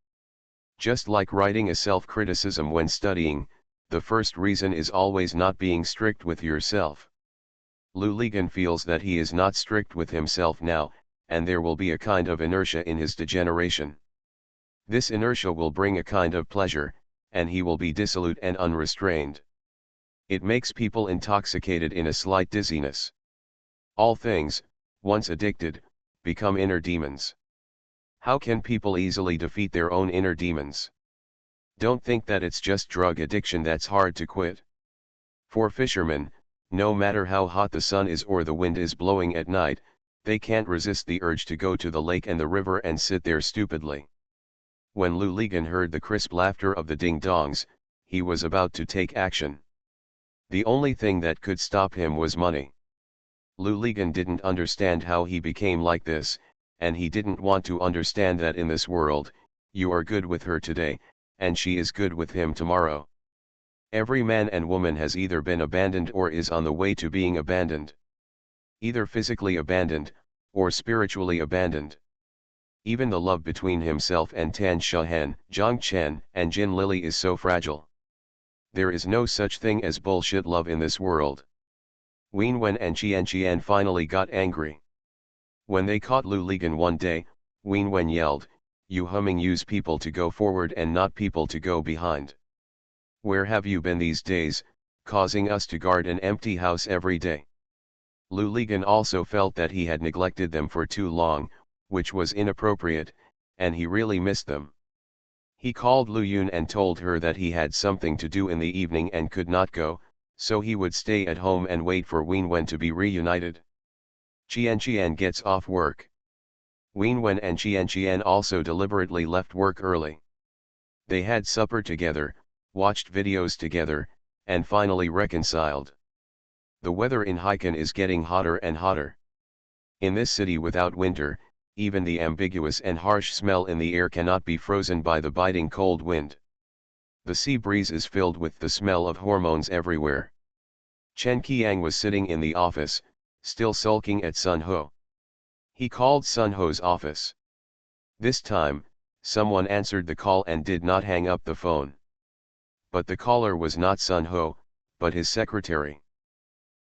Just like writing a self-criticism when studying, the first reason is always not being strict with yourself. Lu Ligan feels that he is not strict with himself now, and there will be a kind of inertia in his degeneration. This inertia will bring a kind of pleasure, and he will be dissolute and unrestrained. It makes people intoxicated in a slight dizziness. All things, once addicted, become inner demons. How can people easily defeat their own inner demons? Don't think that it's just drug addiction that's hard to quit. For fishermen, no matter how hot the sun is or the wind is blowing at night, they can't resist the urge to go to the lake and the river and sit there stupidly. When Lu Ligan heard the crisp laughter of the ding-dongs, he was about to take action. The only thing that could stop him was money. Lu Ligan didn't understand how he became like this, and he didn't want to understand that in this world, you are good with her today, and she is good with him tomorrow. Every man and woman has either been abandoned or is on the way to being abandoned. Either physically abandoned, or spiritually abandoned. Even the love between himself and Tan Shahen, Jiang Chen, and Jin Lily is so fragile. There is no such thing as bullshit love in this world. Wen Wen and Qian finally got angry. When they caught Lu Ligan one day, Wen Wen yelled, "You humming use people to go forward and not people to go behind. Where have you been these days, causing us to guard an empty house every day?" Lu Ligan also felt that he had neglected them for too long, which was inappropriate, and he really missed them. He called Lu Yun and told her that he had something to do in the evening and could not go, so he would stay at home and wait for Wen Wen to be reunited. Qian gets off work. Wen Wen and Qian also deliberately left work early. They had supper together, watched videos together, and finally reconciled. The weather in Haikan is getting hotter and hotter. In this city without winter, even the ambiguous and harsh smell in the air cannot be frozen by the biting cold wind. The sea breeze is filled with the smell of hormones everywhere. Chen Qiang was sitting in the office, still sulking at Sun Ho. He called Sun Ho's office. This time, someone answered the call and did not hang up the phone. But the caller was not Sun Ho, but his secretary.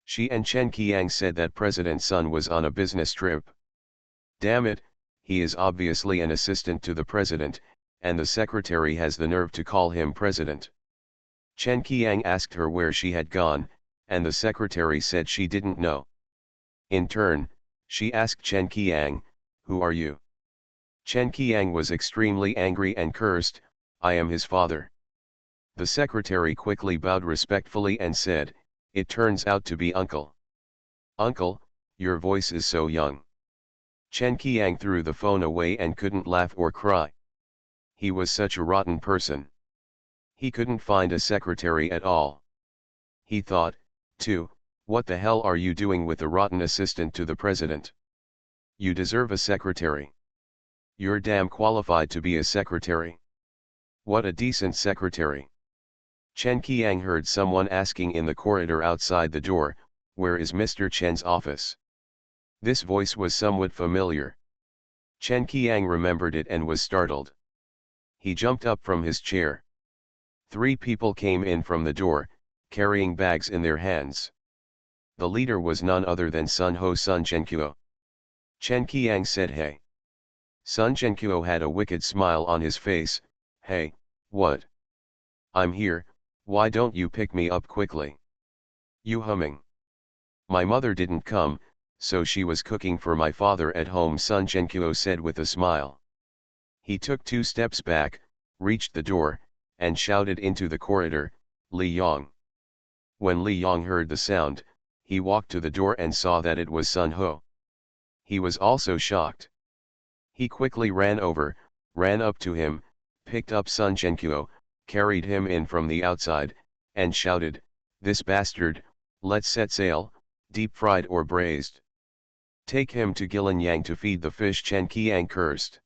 She and Chen Qiang said that President Sun was on a business trip. Damn it, he is obviously an assistant to the president, and the secretary has the nerve to call him president. Chen Qiang asked her where she had gone, and the secretary said she didn't know. In turn, she asked Chen Qiang, "Who are you?" Chen Qiang was extremely angry and cursed, "I am his father." The secretary quickly bowed respectfully and said, "It turns out to be uncle." "Uncle, your voice is so young." Chen Qiang threw the phone away and couldn't laugh or cry. He was such a rotten person. He couldn't find a secretary at all. He thought, too, what the hell are you doing with a rotten assistant to the president? You deserve a secretary. You're damn qualified to be a secretary. What a decent secretary. Chen Qiang heard someone asking in the corridor outside the door, "Where is Mr. Chen's office?" This voice was somewhat familiar. Chen Qiang remembered it and was startled. He jumped up from his chair. 3 people came in from the door, carrying bags in their hands. The leader was none other than Sun Ho Sun Zhenqiu. Chen Qiang said, "Hey." Sun Zhenqiu had a wicked smile on his face, "Hey, what? I'm here, why don't you pick me up quickly? You humming. My mother didn't come, so she was cooking for my father at home," Sun Zhenqiu said with a smile. He took 2 steps back, reached the door, and shouted into the corridor, "Li Yong." When Li Yong heard the sound, he walked to the door and saw that it was Sun Ho. He was also shocked. He quickly ran up to him, picked up Sun Zhenqiu, carried him in from the outside, and shouted, "This bastard, let's set sail, deep fried or braised. Take him to Gilinyang to feed the fish," Chen Qiang cursed.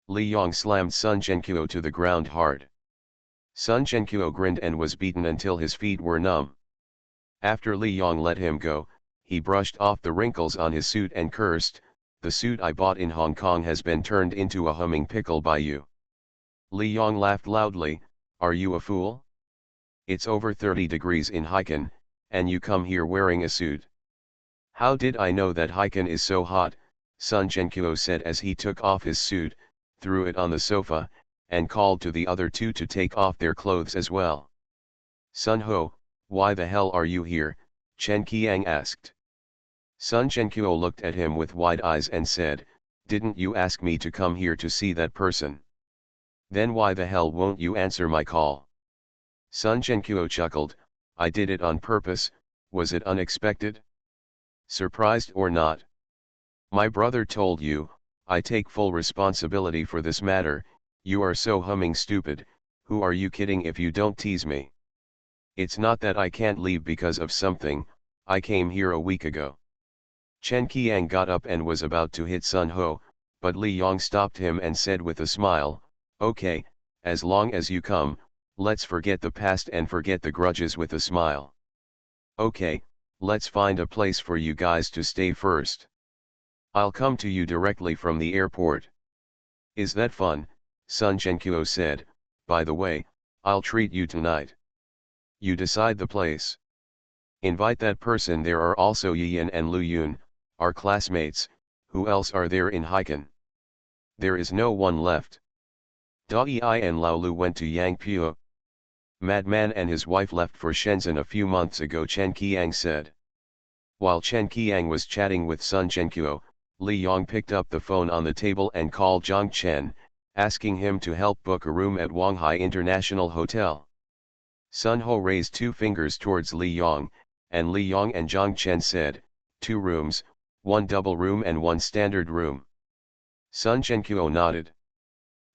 Li Yong slammed Sun Zhenqiu to the ground hard. Sun Zhenqiu grinned and was beaten until his feet were numb. After Li Yong let him go, he brushed off the wrinkles on his suit and cursed, "The suit I bought in Hong Kong has been turned into a humming pickle by you." Li Yong laughed loudly, "Are you a fool? It's over 30 degrees in Haikan, and you come here wearing a suit." "How did I know that Haikan is so hot?" Sun Zhenqiu said as he took off his suit, threw it on the sofa, and called to the other 2 to take off their clothes as well. "Sun Ho, why the hell are you here?" Chen Qiang asked. Sun Zhenqiu looked at him with wide eyes and said, "Didn't you ask me to come here to see that person? Then why the hell won't you answer my call?" Sun Zhenqiu chuckled, "I did it on purpose, was it unexpected? Surprised or not? My brother told you, I take full responsibility for this matter. You are so humming stupid, who are you kidding if you don't tease me? It's not that I can't leave because of something, I came here a week ago." Chen Qiang got up and was about to hit Sun Ho, but Li Yong stopped him and said with a smile, "Okay, as long as you come, let's forget the past and forget the grudges," with a smile. "Okay, let's find a place for you guys to stay first. I'll come to you directly from the airport." "Is that fun?" Sun Zhenqiu said, "By the way, I'll treat you tonight. You decide the place. Invite that person. There are also Yiyan and Lu Yun, our classmates. Who else are there in Haikan?" "There is no one left. Da Yi and Lao Lu went to Yangpu. Madman and his wife left for Shenzhen a few months ago," Chen Qiang said. While Chen Qiang was chatting with Sun Zhenqiu, Li Yong picked up the phone on the table and called Zhang Chen, asking him to help book a room at Wanghai International Hotel. Sun Ho raised 2 fingers towards Li Yong, and Li Yong and Zhang Chen said, 2 rooms, 1 double room and 1 standard room. Sun Zhenqiu nodded.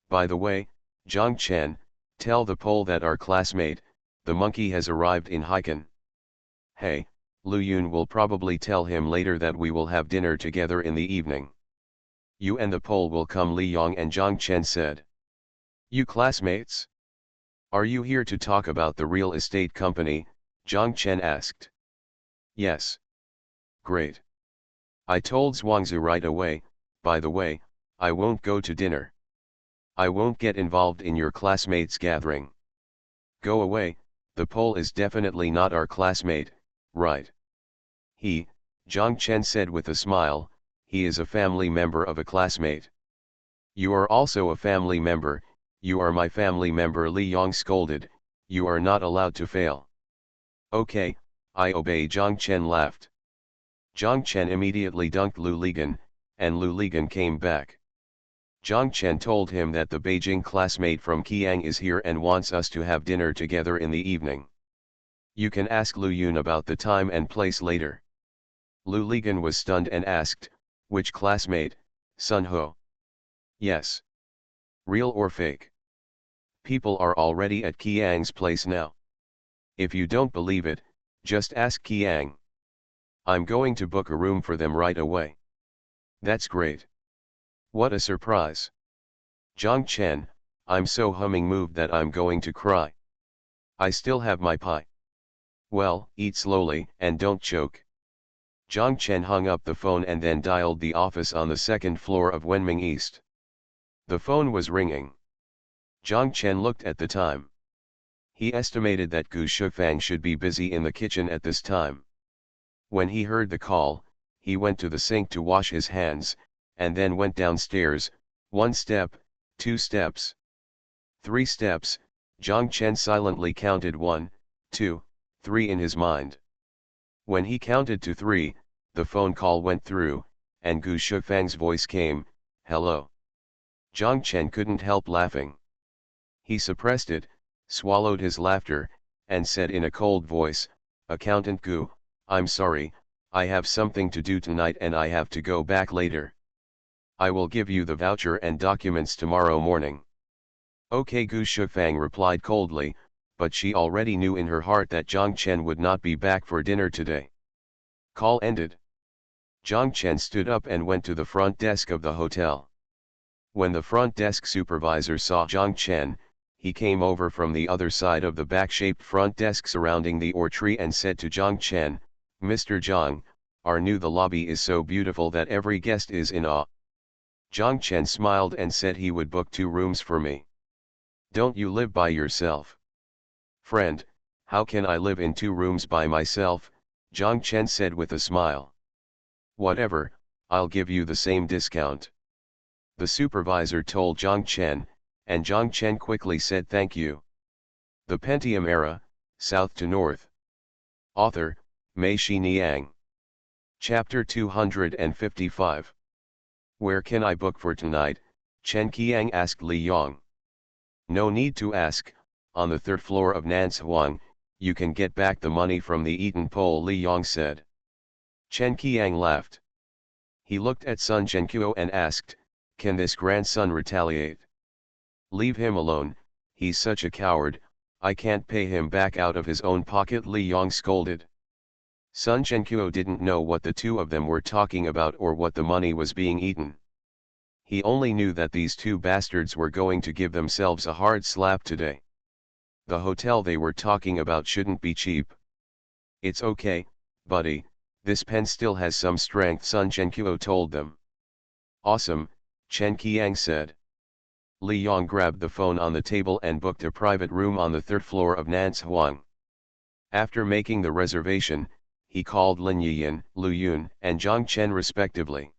"By the way, Zhang Chen, tell the Pole that our classmate, the monkey, has arrived in Haikan. Hey, Lu Yun will probably tell him later that we will have dinner together in the evening. You and the Pole will come," Li Yong and Zhang Chen said. "You classmates? Are you here to talk about the real estate company?" Zhang Chen asked. "Yes." "Great. I told Zhuangzi right away. By the way, I won't go to dinner. I won't get involved in your classmates' gathering. Go away, the Pole is definitely not our classmate, right?" Zhang Chen said with a smile, he is a family member of a classmate. You are also a family member, you are my family member, Li Yong scolded, you are not allowed to fail. Okay, I obey, Zhang Chen laughed. Zhang Chen immediately dunked Lu Ligan, and Lu Ligan came back. Zhang Chen told him that the Beijing classmate from Qiang is here and wants us to have dinner together in the evening. You can ask Lu Yun about the time and place later. Lu Ligan was stunned and asked, which classmate, Sun Ho? Yes. Real or fake? People are already at Qiang's place now. If you don't believe it, just ask Qiang. I'm going to book a room for them right away. That's great. What a surprise. Zhang Chen, I'm so moved that I'm going to cry. I still have my pie. Well, eat slowly and don't choke. Zhang Chen hung up the phone and then dialed the office on the second floor of Wenming East. The phone was ringing. Zhang Chen looked at the time. He estimated that Gu Shufang should be busy in the kitchen at this time. When he heard the call, he went to the sink to wash his hands, and then went downstairs, 1 step, 2 steps, 3 steps. Zhang Chen silently counted 1, 2, 3 in his mind. When he counted to 3, the phone call went through, and Gu Shufang's voice came, hello. Zhang Chen couldn't help laughing. He suppressed it, swallowed his laughter, and said in a cold voice, Accountant Gu, I'm sorry, I have something to do tonight and I have to go back later. I will give you the voucher and documents tomorrow morning. Okay, Gu Shufang replied coldly, but she already knew in her heart that Zhang Chen would not be back for dinner today. Call ended. Zhang Chen stood up and went to the front desk of the hotel. When the front desk supervisor saw Zhang Chen, he came over from the other side of the back-shaped front desk surrounding the or tree and said to Zhang Chen, Mr. Zhang, the lobby is so beautiful that every guest is in awe. Zhang Chen smiled and said he would book 2 rooms for me. Don't you live by yourself? Friend, how can I live in 2 rooms by myself? Zhang Chen said with a smile. Whatever, I'll give you the same discount. The supervisor told Zhang Chen, and Zhang Chen quickly said thank you. The Pentium Era, South to North. Author, Mei Xiniang. Chapter 255. Where can I book for tonight? Chen Qiang asked Li Yong. No need to ask, on the 3rd floor of Nance Huang, you can get back the money from the Eaton pole, Li Yong said. Chen Qiang laughed. He looked at Sun Zhenqiu and asked, can this grandson retaliate? Leave him alone, he's such a coward, I can't pay him back out of his own pocket, Li Yong scolded. Sun Zhenqiu didn't know what the 2 of them were talking about or what the money was being eaten. He only knew that these 2 bastards were going to give themselves a hard slap today. The hotel they were talking about shouldn't be cheap. It's okay, buddy, this pen still has some strength, Sun Zhenqiu told them. Awesome, Chen Qiang said. Li Yong grabbed the phone on the table and booked a private room on the 3rd floor of Nance Huang. After making the reservation, he called Lin Yiyan, Lu Yun, and Zhang Chen respectively.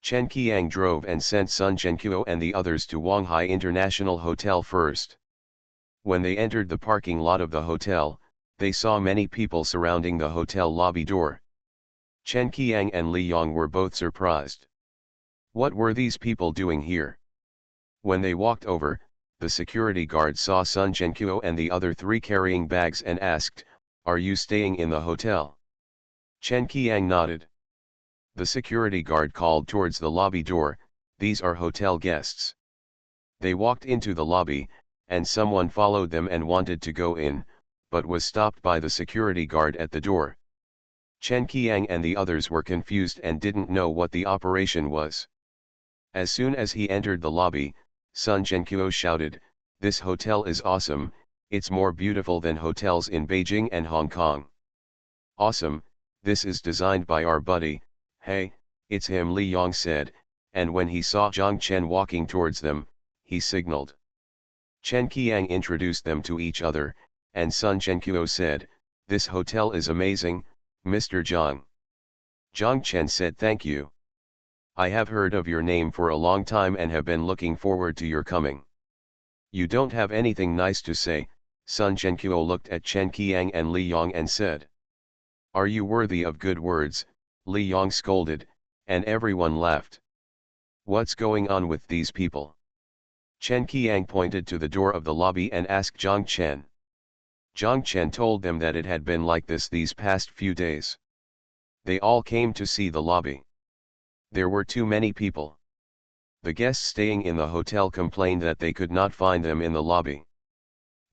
Chen Qiang drove and sent Sun Zhenqiu and the others to Wanghai International Hotel first. When they entered the parking lot of the hotel, they saw many people surrounding the hotel lobby door. Chen Qiang and Li Yong were both surprised. What were these people doing here? When they walked over, the security guard saw Sun Zhenqiu and the other 3 carrying bags and asked, are you staying in the hotel? Chen Qiang nodded. The security guard called towards the lobby door, these are hotel guests. They walked into the lobby, and someone followed them and wanted to go in, but was stopped by the security guard at the door. Chen Qiang and the others were confused and didn't know what the operation was. As soon as he entered the lobby, Sun Zhenqiu shouted, this hotel is awesome, it's more beautiful than hotels in Beijing and Hong Kong. Awesome, this is designed by our buddy, hey, it's him, Li Yong said, and when he saw Zhang Chen walking towards them, he signaled. Chen Qiang introduced them to each other, and Sun Zhenqiu said, this hotel is amazing, Mr. Zhang. Zhang Chen said thank you. I have heard of your name for a long time and have been looking forward to your coming. You don't have anything nice to say. Sun Zhenqiu looked at Chen Qiang and Li Yong and said. Are you worthy of good words? Li Yong scolded, and everyone laughed. What's going on with these people? Chen Qiang pointed to the door of the lobby and asked Zhang Chen. Zhang Chen told them that it had been like this these past few days. They all came to see the lobby. There were too many people. The guests staying in the hotel complained that they could not find them in the lobby.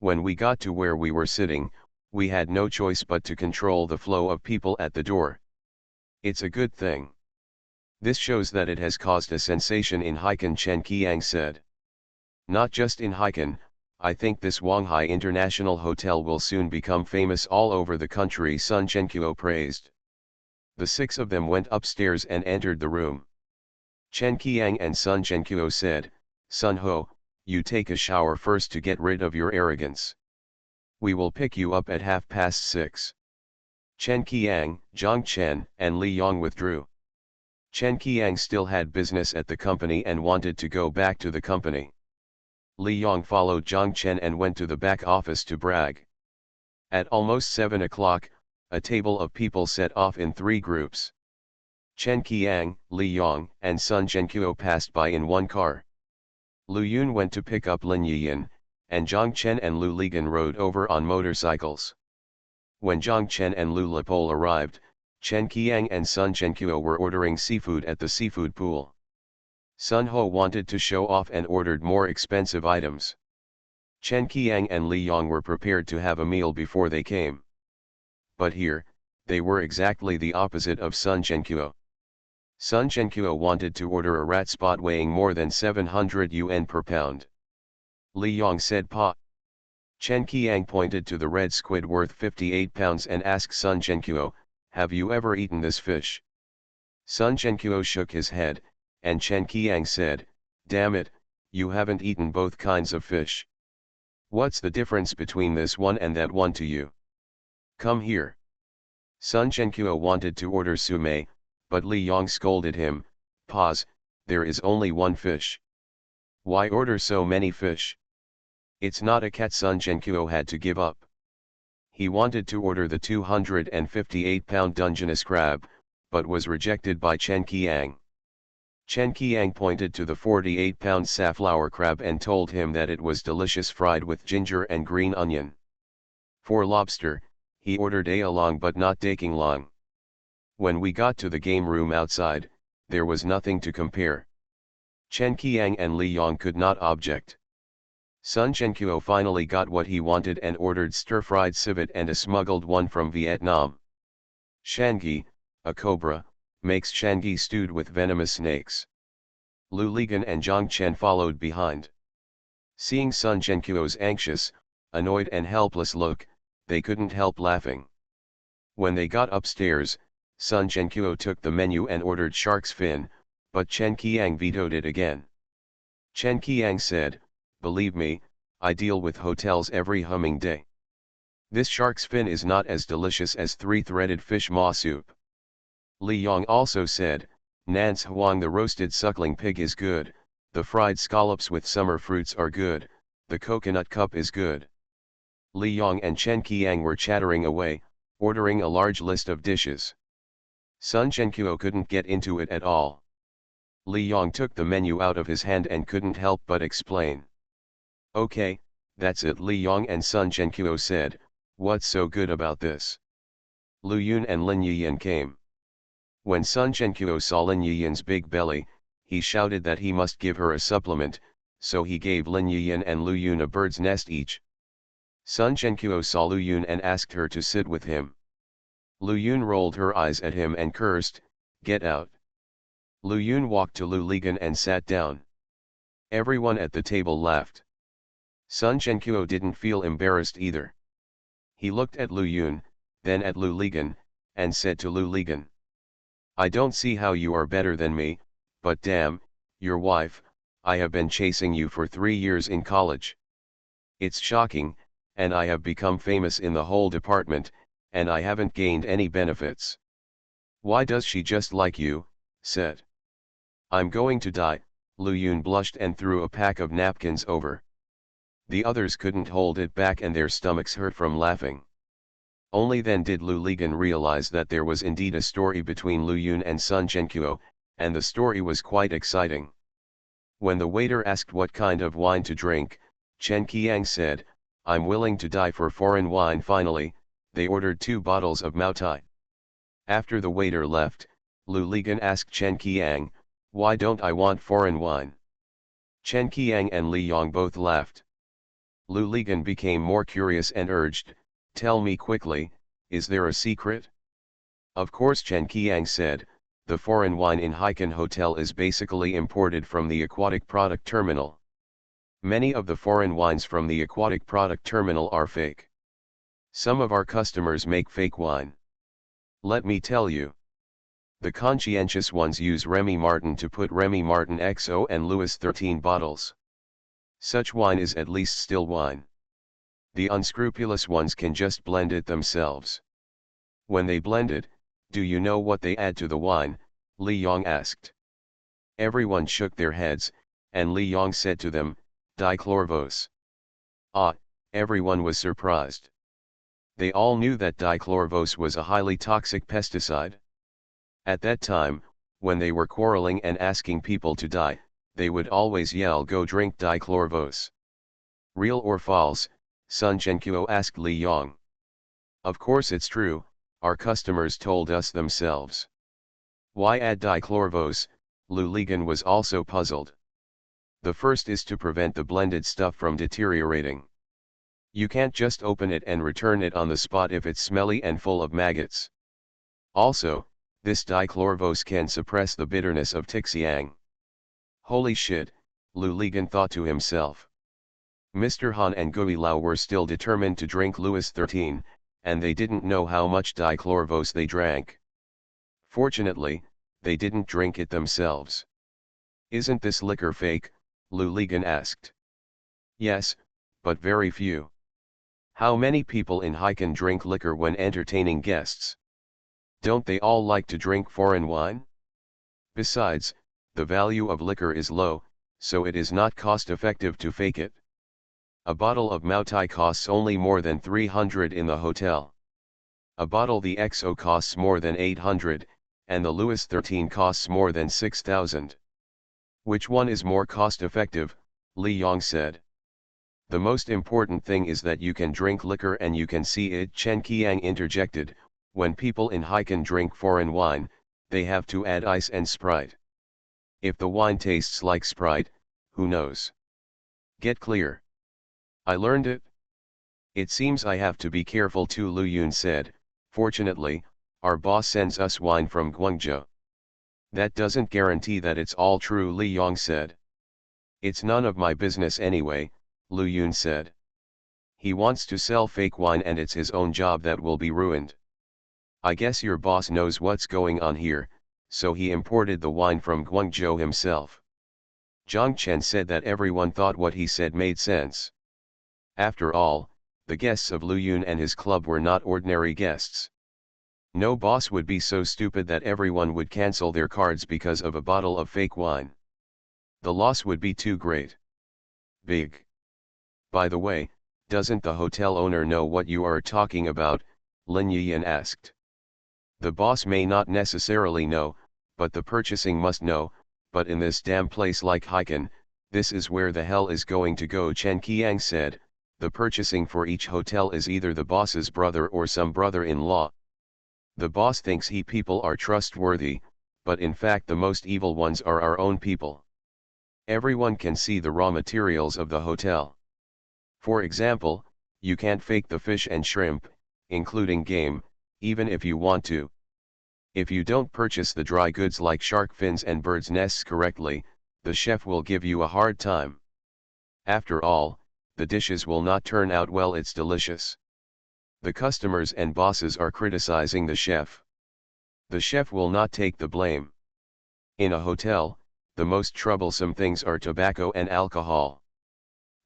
When we got to where we were sitting, we had no choice but to control the flow of people at the door. It's a good thing. This shows that it has caused a sensation in Haikan, Chen Qiang said. Not just in Haikan, I think this Wanghai International Hotel will soon become famous all over the country, Sun Zhenqiu praised. The six of them went upstairs and entered the room. Chen Qiang and Sun Zhenqiu said, Sun Ho, you take a shower first to get rid of your arrogance. We will pick you up at 6:30. Chen Qiang, Zhang Chen, and Li Yong withdrew. Chen Qiang still had business at the company and wanted to go back to the company. Li Yong followed Zhang Chen and went to the back office to brag. At almost 7 o'clock, a table of people set off in 3 groups. Chen Qiang, Li Yong, and Sun Zhenqiu passed by in one car. Lu Yun went to pick up Lin Yiyan, and Zhang Chen and Lu Ligan rode over on motorcycles. When Zhang Chen and Lu Lepol arrived, Chen Qiang and Sun Zhenqiu were ordering seafood at the seafood pool. Sun Ho wanted to show off and ordered more expensive items. Chen Qiang and Li Yong were prepared to have a meal before they came. But here, they were exactly the opposite of Sun Zhenqiu. Sun Zhenqiu wanted to order a rat spot weighing more than 700 yuan per pound. Li Yong said pa. Chen Qiang pointed to the red squid worth 58 pounds and asked Sun Zhenqiu, have you ever eaten this fish? Sun Zhenqiu shook his head, and Chen Qiang said, damn it, you haven't eaten both kinds of fish. What's the difference between this one and that one to you? Come here. Sun Zhenqiu wanted to order sume, but Li Yong scolded him, pause, there is only one fish. Why order so many fish? It's not a cat. Sun Zhenqiu had to give up. He wanted to order the 258-pound Dungeness crab, but was rejected by Chen Qiang. Chen Qiang pointed to the 48-pound safflower crab and told him that it was delicious fried with ginger and green onion. For lobster, he ordered a long but not daking long. When we got to the game room outside, there was nothing to compare. Chen Qiang and Li Yong could not object. Sun Zhenqiu finally got what he wanted and ordered stir-fried civet and a smuggled one from Vietnam. Shangi, a cobra, makes shangi stewed with venomous snakes. Lu Ligan and Zhang Chen followed behind. Seeing Sun Zhenqiu's anxious, annoyed and helpless look, they couldn't help laughing. When they got upstairs, Sun Zhenqiu took the menu and ordered shark's fin, but Chen Qiang vetoed it again. Chen Qiang said, believe me, I deal with hotels every humming day. This shark's fin is not as delicious as 3-threaded fish maw soup. Li Yong also said, Nance Huang, the roasted suckling pig is good, the fried scallops with summer fruits are good, the coconut cup is good. Li Yong and Chen Qiang were chattering away, ordering a large list of dishes. Sun Zhenqiu couldn't get into it at all. Li Yong took the menu out of his hand and couldn't help but explain. Okay, that's it, Li Yong and Sun Zhenqiu said, what's so good about this? Lu Yun and Lin Yiyan came. When Sun Zhenqiu saw Lin Yiyan's big belly, he shouted that he must give her a supplement, so he gave Lin Yiyan and Lu Yun a bird's nest each. Sun Zhenqiu saw Lu Yun and asked her to sit with him. Lu Yun rolled her eyes at him and cursed, get out. Lu Yun walked to Lu Ligan and sat down. Everyone at the table laughed. Sun Zhenqiu didn't feel embarrassed either. He looked at Lu Yun, then at Lu Ligan, and said to Lu Ligan, I don't see how you are better than me, but damn, your wife, I have been chasing you for 3 years in college. It's shocking, and I have become famous in the whole department, and I haven't gained any benefits. Why does she just like you, said. I'm going to die, Lu Yun blushed and threw a pack of napkins over. The others couldn't hold it back and their stomachs hurt from laughing. Only then did Lu Ligan realize that there was indeed a story between Lu Yun and Sun Chenkuo, and the story was quite exciting. When the waiter asked what kind of wine to drink, Chen Qiang said, "I'm willing to die for foreign wine." Finally, they ordered 2 bottles of Maotai. After the waiter left, Lu Ligan asked Chen Qiang, "Why don't I want foreign wine?" Chen Qiang and Li Yong both laughed. Lu Ligan became more curious and urged, "Tell me quickly, is there a secret?" Of course, Chen Qiang said, "The foreign wine in Haikan Hotel is basically imported from the aquatic product terminal. Many of the foreign wines from the aquatic product terminal are fake. Some of our customers make fake wine. Let me tell you. The conscientious ones use Remy Martin to put Remy Martin XO and Louis XIII bottles. Such wine is at least still wine. The unscrupulous ones can just blend it themselves. When they blend it, do you know what they add to the wine?" Li Yong asked. Everyone shook their heads, and Li Yong said to them, "Dichlorvos." Ah, everyone was surprised. They all knew that dichlorvos was a highly toxic pesticide. At that time, when they were quarreling and asking people to die, they would always yell, "Go drink dichlorvos." Real or false? Sun Chenkuo asked Li Yong. Of course it's true, our customers told us themselves. Why add dichlorvos? Lu Ligan was also puzzled. The first is to prevent the blended stuff from deteriorating. You can't just open it and return it on the spot if it's smelly and full of maggots. Also, this dichlorvos can suppress the bitterness of Tixiang. Holy shit, Lu Ligan thought to himself. Mr. Han and Gui Lao were still determined to drink Louis XIII, and they didn't know how much dichlorvos they drank. Fortunately, they didn't drink it themselves. "Isn't this liquor fake?" Lu Ligan asked. "Yes, but very few. How many people in Haikan drink liquor when entertaining guests? Don't they all like to drink foreign wine? Besides, the value of liquor is low, so it is not cost-effective to fake it. A bottle of Maotai costs only more than 300 in the hotel. A bottle the XO costs more than 800, and the Louis XIII costs more than 6,000. Which one is more cost-effective?" Li Yong said. "The most important thing is that you can drink liquor and you can see it," Chen Qiang interjected. "When people in Haikan drink foreign wine, they have to add ice and Sprite. If the wine tastes like Sprite, who knows? Get clear?" "I learned it. It seems I have to be careful too," Lu Yun said. "Fortunately, our boss sends us wine from Guangzhou." "That doesn't guarantee that it's all true," Li Yong said. "It's none of my business anyway," Lu Yun said. "He wants to sell fake wine and it's his own job that will be ruined. I guess your boss knows what's going on here, so he imported the wine from Guangzhou himself." Zhang Chen said that everyone thought what he said made sense. After all, the guests of Lu Yun and his club were not ordinary guests. No boss would be so stupid that everyone would cancel their cards because of a bottle of fake wine. The loss would be too great. Big. "By the way, doesn't the hotel owner know what you are talking about?" Lin Yiyan asked. "The boss may not necessarily know, but the purchasing must know, but in this damn place like Haikan, this is where the hell is going to go," Chen Qiang said. "The purchasing for each hotel is either the boss's brother or some brother-in-law. The boss thinks he people are trustworthy, but in fact the most evil ones are our own people. Everyone can see the raw materials of the hotel. For example, you can't fake the fish and shrimp, including game, even if you want to. If you don't purchase the dry goods like shark fins and birds' nests correctly, the chef will give you a hard time. After all, the dishes will not turn out well. It's delicious. The customers and bosses are criticizing the chef. The chef will not take the blame. In a hotel, the most troublesome things are tobacco and alcohol.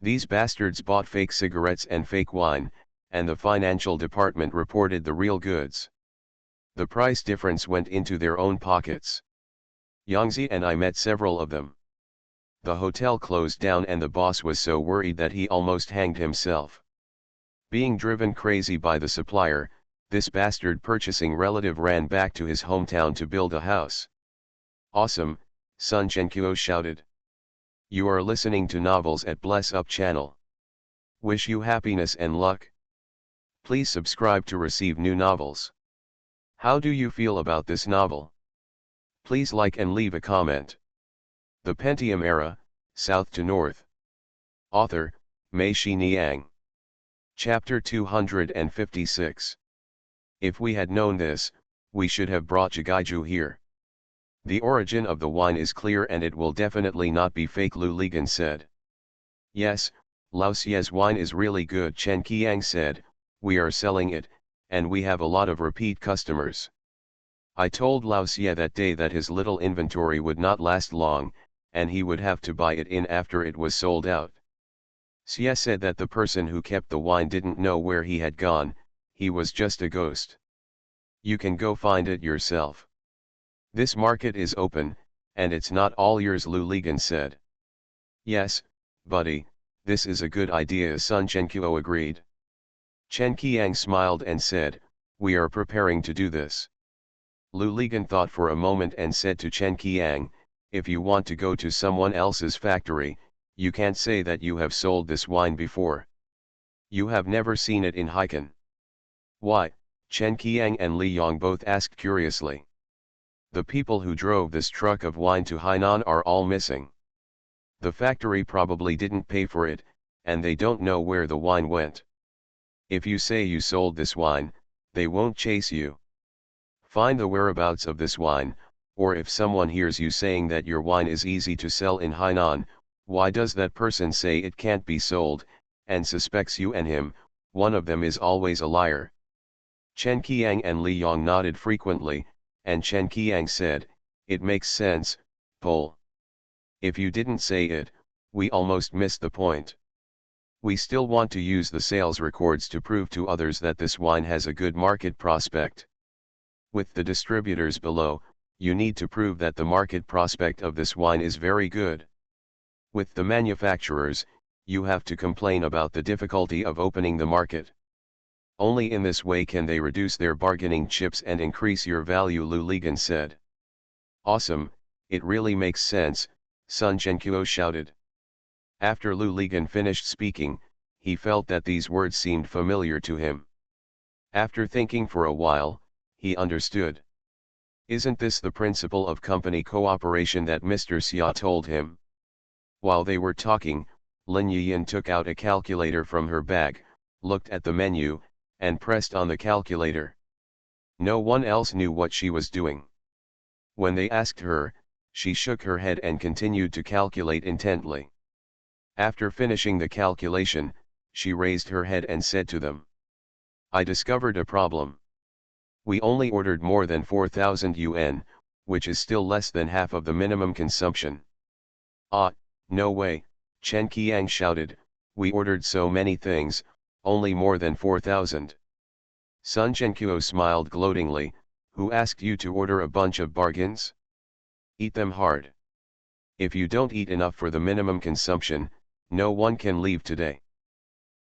These bastards bought fake cigarettes and fake wine, and the financial department reported the real goods. The price difference went into their own pockets. Yangzi and I met several of them. The hotel closed down and the boss was so worried that he almost hanged himself. Being driven crazy by the supplier, this bastard purchasing relative ran back to his hometown to build a house. Awesome, Sun Chenkuo shouted. You are listening to novels at Bless Up channel. Wish you happiness and luck. Please subscribe to receive new novels. How do you feel about this novel? Please like and leave a comment. The Pentium Era, South to North. Author, Mei Niang. Chapter 256. If we had known this, we should have brought Jigaiju here. The origin of the wine is clear and it will definitely not be fake, Lu Ligan said. Yes, Lao Xie's wine is really good, Chen Qiang said. We are selling it, and we have a lot of repeat customers. I told Lao Xie that day that his little inventory would not last long, and he would have to buy it in after it was sold out. Xie said that the person who kept the wine didn't know where he had gone, he was just a ghost. You can go find it yourself. This market is open, and it's not all yours, Lu Ligan said. Yes, buddy, this is a good idea, Sun Chenkuo agreed. Chen Qiang smiled and said, we are preparing to do this. Lu Ligan thought for a moment and said to Chen Qiang, if you want to go to someone else's factory, you can't say that you have sold this wine before. You have never seen it in Haikan. Why? Chen Qiang and Li Yong both asked curiously. The people who drove this truck of wine to Hainan are all missing. The factory probably didn't pay for it, and they don't know where the wine went. If you say you sold this wine, they won't chase you. Find the whereabouts of this wine, or if someone hears you saying that your wine is easy to sell in Hainan, why does that person say it can't be sold, and suspects you and him? One of them is always a liar. Chen Qiang and Li Yong nodded frequently, and Chen Qiang said, it makes sense, Pol. If you didn't say it, we almost missed the point. We still want to use the sales records to prove to others that this wine has a good market prospect. With the distributors below, you need to prove that the market prospect of this wine is very good. With the manufacturers, you have to complain about the difficulty of opening the market. Only in this way can they reduce their bargaining chips and increase your value, Lu Ligan said. Awesome, it really makes sense, Sun Chenkuo shouted. After Lu Ligan finished speaking, he felt that these words seemed familiar to him. After thinking for a while, he understood. Isn't this the principle of company cooperation that Mr. Xia told him? While they were talking, Lin Yiyan took out a calculator from her bag, looked at the menu, and pressed on the calculator. No one else knew what she was doing. When they asked her, she shook her head and continued to calculate intently. After finishing the calculation, she raised her head and said to them, I discovered a problem. We only ordered more than 4,000 yuan, which is still less than half of the minimum consumption. Ah, no way, Chen Qiang shouted, we ordered so many things, only more than 4,000. Sun Chenkuo smiled gloatingly, who asked you to order a bunch of bargains? Eat them hard. If you don't eat enough for the minimum consumption, no one can leave today.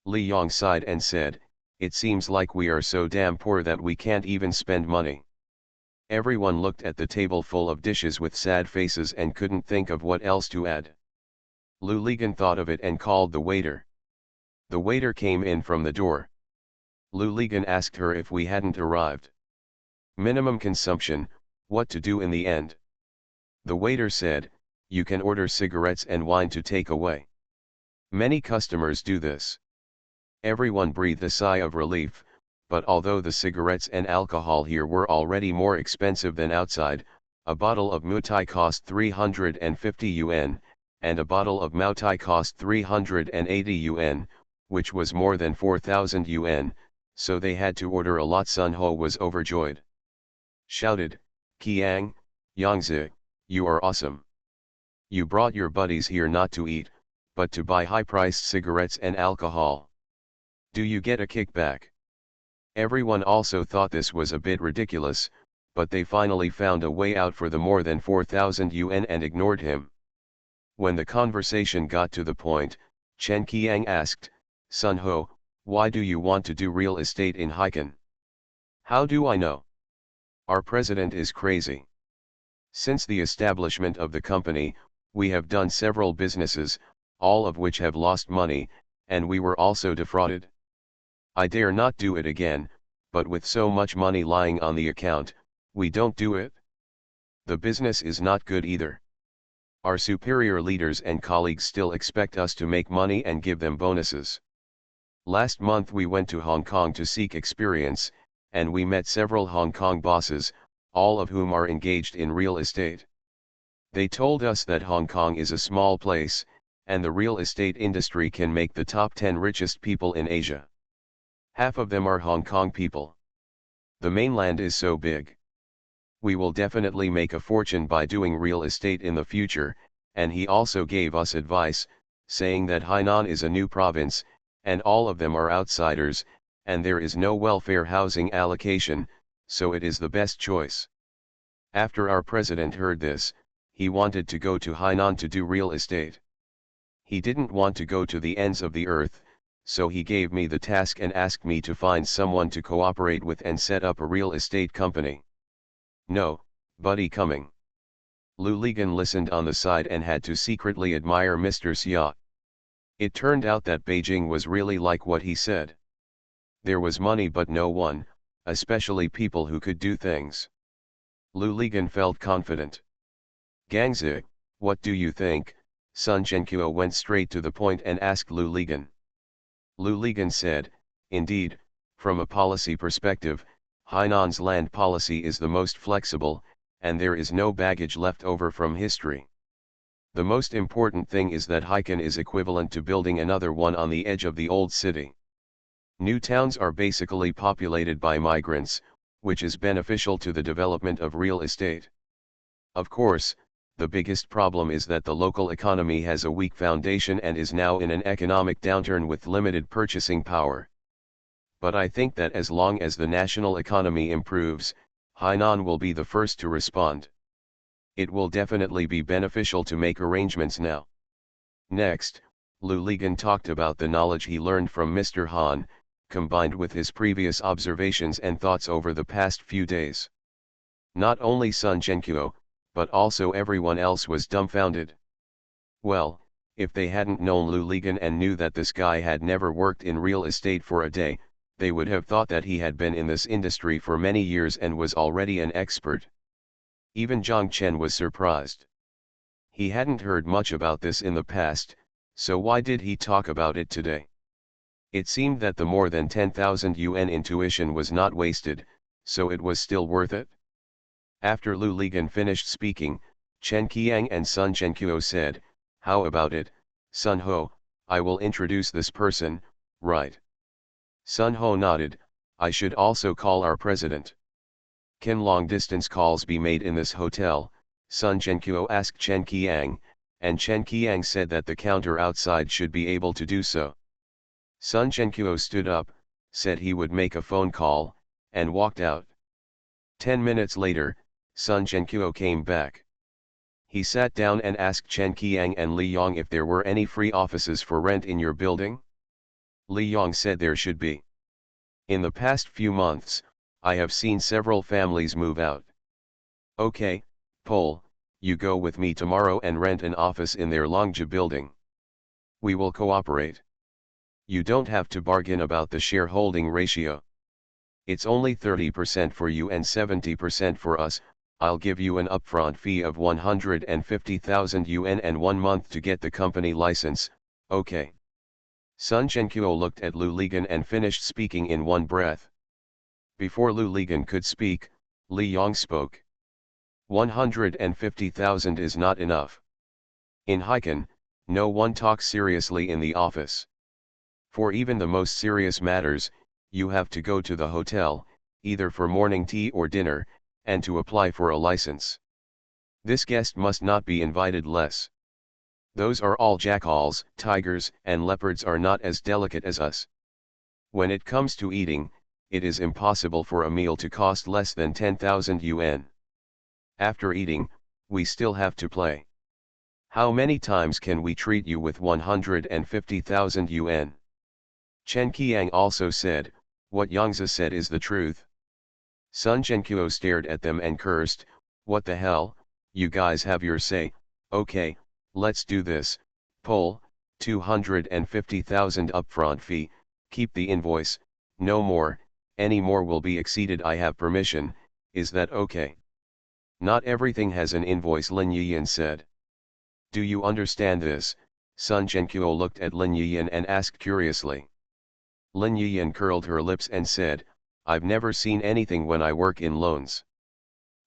Li Yong sighed and said, it seems like we are so damn poor that we can't even spend money. Everyone looked at the table full of dishes with sad faces and couldn't think of what else to add. Lu Ligan thought of it and called the waiter. The waiter came in from the door. Lu Ligan asked her if we hadn't arrived. Minimum consumption, what to do in the end? The waiter said, you can order cigarettes and wine to take away. Many customers do this. Everyone breathed a sigh of relief, but although the cigarettes and alcohol here were already more expensive than outside, a bottle of mutai cost 350 yuan, and a bottle of maotai cost 380 yuan, which was more than 4,000 yuan, so they had to order a lot. Sun Ho was overjoyed. Shouted, Qiang, Yangzi, you are awesome. You brought your buddies here not to eat, but to buy high-priced cigarettes and alcohol. Do you get a kickback? Everyone also thought this was a bit ridiculous, but they finally found a way out for the more than 4,000 yuan and ignored him. When the conversation got to the point, Chen Qiang asked, "Sun Ho, why do you want to do real estate in Haikan?" "How do I know? Our president is crazy. Since the establishment of the company, we have done several businesses, all of which have lost money, and we were also defrauded. I dare not do it again, but with so much money lying on the account, we don't do it. The business is not good either. Our superior leaders and colleagues still expect us to make money and give them bonuses. Last month we went to Hong Kong to seek experience, and we met several Hong Kong bosses, all of whom are engaged in real estate. They told us that Hong Kong is a small place, and the real estate industry can make the top 10 richest people in Asia. Half of them are Hong Kong people. The mainland is so big. We will definitely make a fortune by doing real estate in the future," and he also gave us advice, saying that Hainan is a new province, and all of them are outsiders, and there is no welfare housing allocation, so it is the best choice. After our president heard this, he wanted to go to Hainan to do real estate. He didn't want to go to the ends of the earth, so he gave me the task and asked me to find someone to cooperate with and set up a real estate company. No, buddy coming. Lu Ligan listened on the side and had to secretly admire Mr. Xia. It turned out that Beijing was really like what he said. There was money but no one, especially people who could do things. Lu Ligan felt confident. "Gangzi, what do you think?" Sun Zhenqiu went straight to the point and asked Lu Ligan. Lu Ligan said, "Indeed, from a policy perspective, Hainan's land policy is the most flexible, and there is no baggage left over from history. The most important thing is that Haikan is equivalent to building another one on the edge of the old city. New towns are basically populated by migrants, which is beneficial to the development of real estate. Of course, the biggest problem is that the local economy has a weak foundation and is now in an economic downturn with limited purchasing power. But I think that as long as the national economy improves, Hainan will be the first to respond. It will definitely be beneficial to make arrangements now." Next, Lu Ligan talked about the knowledge he learned from Mr. Han, combined with his previous observations and thoughts over the past few days. Not only Sun Zhenqiu, but also everyone else was dumbfounded. Well, if they hadn't known Lu Ligan and knew that this guy had never worked in real estate for a day, they would have thought that he had been in this industry for many years and was already an expert. Even Zhang Chen was surprised. He hadn't heard much about this in the past, so why did he talk about it today? It seemed that the more than 10,000 yuan intuition was not wasted, so it was still worth it. After Lu Ligan finished speaking, Chen Qiang and Sun Zhenqiu said, "How about it, Sun Ho, I will introduce this person, right?" Sun Ho nodded, "I should also call our president." "Can long-distance calls be made in this hotel?" Sun Zhenqiu asked Chen Qiang, and Chen Qiang said that the counter outside should be able to do so. Sun Zhenqiu stood up, said he would make a phone call, and walked out. 10 minutes later, Sun Zhenqiu came back. He sat down and asked Chen Qiang and Li Yong if there were any free offices for rent in your building. Li Yong said there should be. "In the past few months, I have seen several families move out." "Okay, Pol, you go with me tomorrow and rent an office in their Longja building. We will cooperate. You don't have to bargain about the shareholding ratio. It's only 30% for you and 70% for us. I'll give you an upfront fee of 150,000 yuan and 1 month to get the company license, okay?" Sun Zhenqiu looked at Lu Ligan and finished speaking in one breath. Before Lu Ligan could speak, Li Yong spoke. 150,000 is not enough. In Haikan, no one talks seriously in the office. For even the most serious matters, you have to go to the hotel, either for morning tea or dinner, and to apply for a license. This guest must not be invited less. Those are all jackals, tigers, and leopards are not as delicate as us. When it comes to eating, it is impossible for a meal to cost less than 10,000 yuan. After eating, we still have to play. How many times can we treat you with 150,000 yuan? Chen Qiang also said, what Yangzi said is the truth. Sun Zhenqiu stared at them and cursed, what the hell, you guys have your say, okay, let's do this, Pole, 250,000 upfront fee, keep the invoice, no more, any more will be exceeded. I have permission, is that okay? Not everything has an invoice, Lin Yiyan said. Do you understand this? Sun Zhenqiu looked at Lin Yiyan and asked curiously. Lin Yiyan curled her lips and said, I've never seen anything when I work in loans.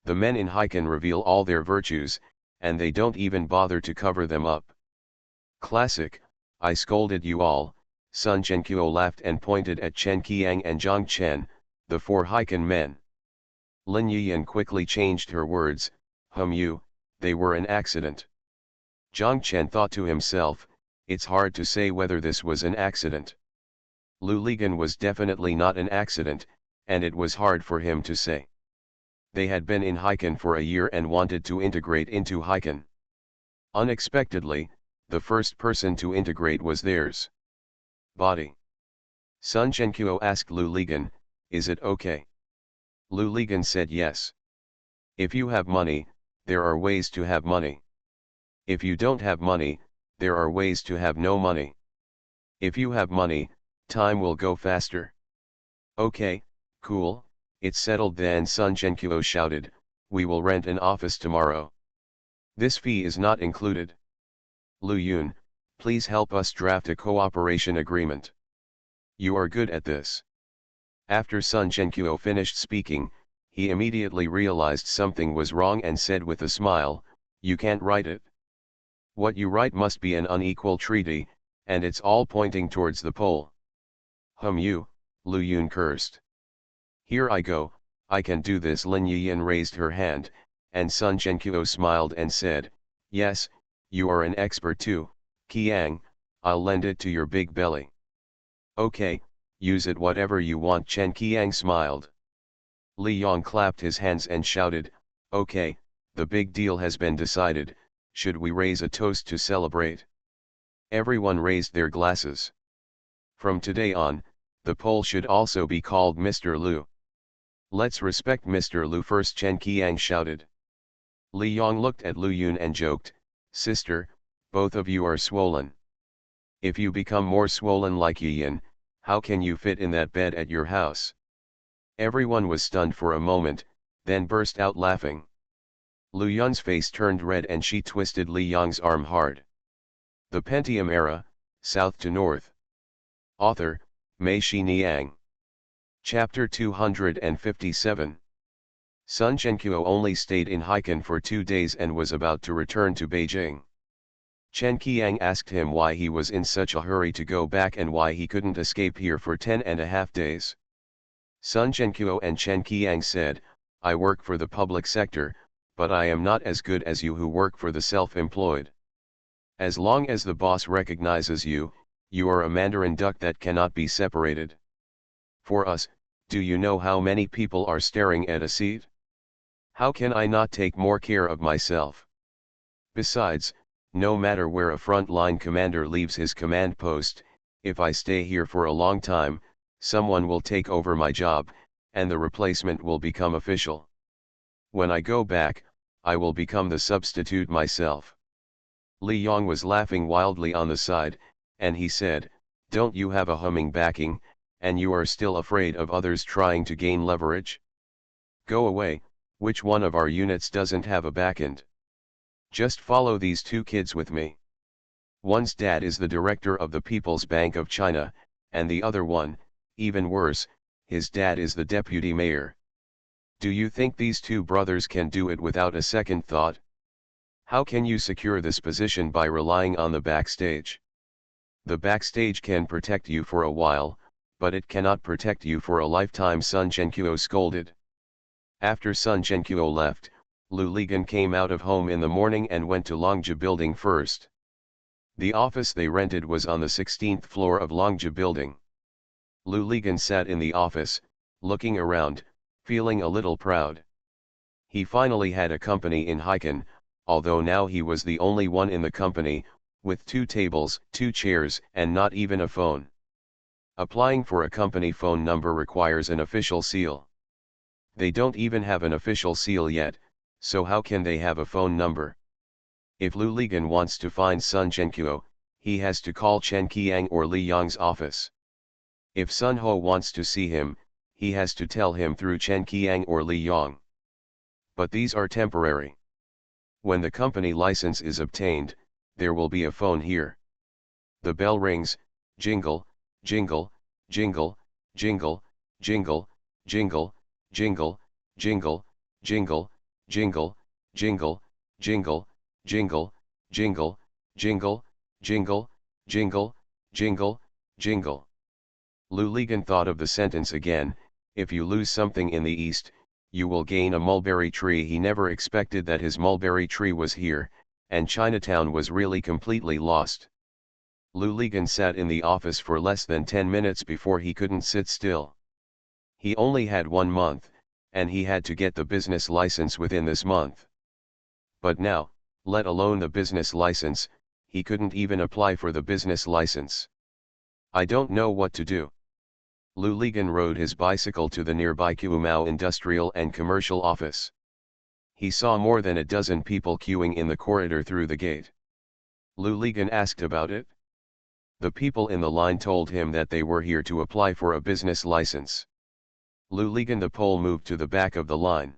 The men in Heiken reveal all their virtues, and they don't even bother to cover them up. Classic, I scolded you all. Sun Zhenqiu laughed and pointed at Chen Qiang and Zhang Chen, the 4 Heiken men. Lin Yiyan quickly changed her words, you, they were an accident. Zhang Chen thought to himself, it's hard to say whether this was an accident. Lu Ligan was definitely not an accident, and it was hard for him to say. They had been in Heiken for a year and wanted to integrate into Heiken. Unexpectedly, the first person to integrate was theirs. Body. Sun Zhenqiu asked Lu Ligan, is it okay? Lu Ligan said yes. If you have money, there are ways to have money. If you don't have money, there are ways to have no money. If you have money, time will go faster. Okay, cool, it's settled then. Sun Zhenqiu shouted, we will rent an office tomorrow. This fee is not included. Lu Yun, please help us draft a cooperation agreement. You are good at this. After Sun Zhenqiu finished speaking, he immediately realized something was wrong and said with a smile, you can't write it. What you write must be an unequal treaty, and it's all pointing towards the pole. You, Lu Yun cursed. Here I go, I can do this. Lin Yiyan raised her hand, and Sun Zhenqiu smiled and said, yes, you are an expert too, Qiang, I'll lend it to your big belly. Okay, use it whatever you want. Chen Qiang smiled. Li Yong clapped his hands and shouted, okay, the big deal has been decided, should we raise a toast to celebrate? Everyone raised their glasses. From today on, the Pole should also be called Mr. Lu. Let's respect Mr. Lu first, Chen Qiang shouted. Li Yong looked at Lu Yun and joked, sister, both of you are swollen. If you become more swollen like Yiyan, how can you fit in that bed at your house? Everyone was stunned for a moment, then burst out laughing. Lu Yun's face turned red and she twisted Li Yong's arm hard. The Pentium Era, South to North. Author, Mei Niang. Chapter 257. Sun Zhenqiu only stayed in Heiken for 2 days and was about to return to Beijing. Chen Qiang asked him why he was in such a hurry to go back and why he couldn't escape here for 10.5 days. Sun Zhenqiu and Chen Qiang said, I work for the public sector, but I am not as good as you who work for the self-employed. As long as the boss recognizes you, you are a mandarin duck that cannot be separated. For us, do you know how many people are staring at a seat? How can I not take more care of myself? Besides, no matter where a front-line commander leaves his command post, if I stay here for a long time, someone will take over my job, and the replacement will become official. When I go back, I will become the substitute myself. Li Yong was laughing wildly on the side, and he said, don't you have a humming backing, and you are still afraid of others trying to gain leverage? Go away, which one of our units doesn't have a backend? Just follow these 2 kids with me. One's dad is the director of the People's Bank of China, and the other one, even worse, his dad is the deputy mayor. Do you think these 2 brothers can do it without a second thought? How can you secure this position by relying on the backstage? The backstage can protect you for a while, but it cannot protect you for a lifetime, Sun Zhenqiu scolded. After Sun Zhenqiu left, Lu Ligan came out of home in the morning and went to Longji building first. The office they rented was on the 16th floor of Longji building. Lu Ligan sat in the office, looking around, feeling a little proud. He finally had a company in Heiken, although now he was the only one in the company, with 2 tables, 2 chairs, and not even a phone. Applying for a company phone number requires an official seal. They don't even have an official seal yet, so how can they have a phone number? If Lu Ligan wants to find Sun Chenkuo, he has to call Chen Qiang or Li Yang's office. If Sun Ho wants to see him, he has to tell him through Chen Qiang or Li Yang. But these are temporary. When the company license is obtained, there will be a phone here. The bell rings, jingle, jingle, jingle, jingle, jingle, jingle, jingle, jingle, jingle, jingle, jingle, jingle, jingle, jingle, jingle, jingle, jingle, jingle, jingle. Lu Ligan thought of the sentence again, if you lose something in the east, you will gain a mulberry tree. He never expected that his mulberry tree was here, and Chinatown was really completely lost. Lu Ligan sat in the office for less than 10 minutes before he couldn't sit still. He only had 1 month, and he had to get the business license within this month. But now, let alone the business license, he couldn't even apply for the business license. I don't know what to do. Lu Ligan rode his bicycle to the nearby Kuomao Industrial and Commercial Office. He saw more than a dozen people queuing in the corridor through the gate. Lu Ligan asked about it. The people in the line told him that they were here to apply for a business license. Lu Ligan the Pole moved to the back of the line.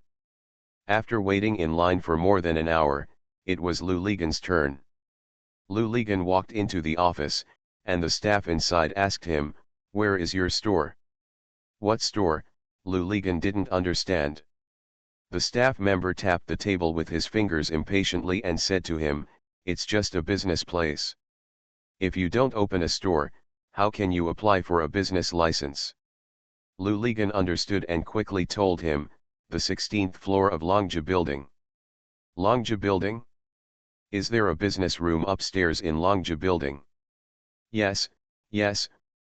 After waiting in line for more than an hour, it was Lu Ligan's turn. Lu Ligan walked into the office, and the staff inside asked him, "Where is your store?" "What store?" Lu Ligan didn't understand. The staff member tapped the table with his fingers impatiently and said to him, "It's just a business place. If you don't open a store, how can you apply for a business license?" Lu Ligan understood and quickly told him, "The 16th floor of Longja Building." "Longja Building? Is there a business room upstairs in Longja Building?" Yes,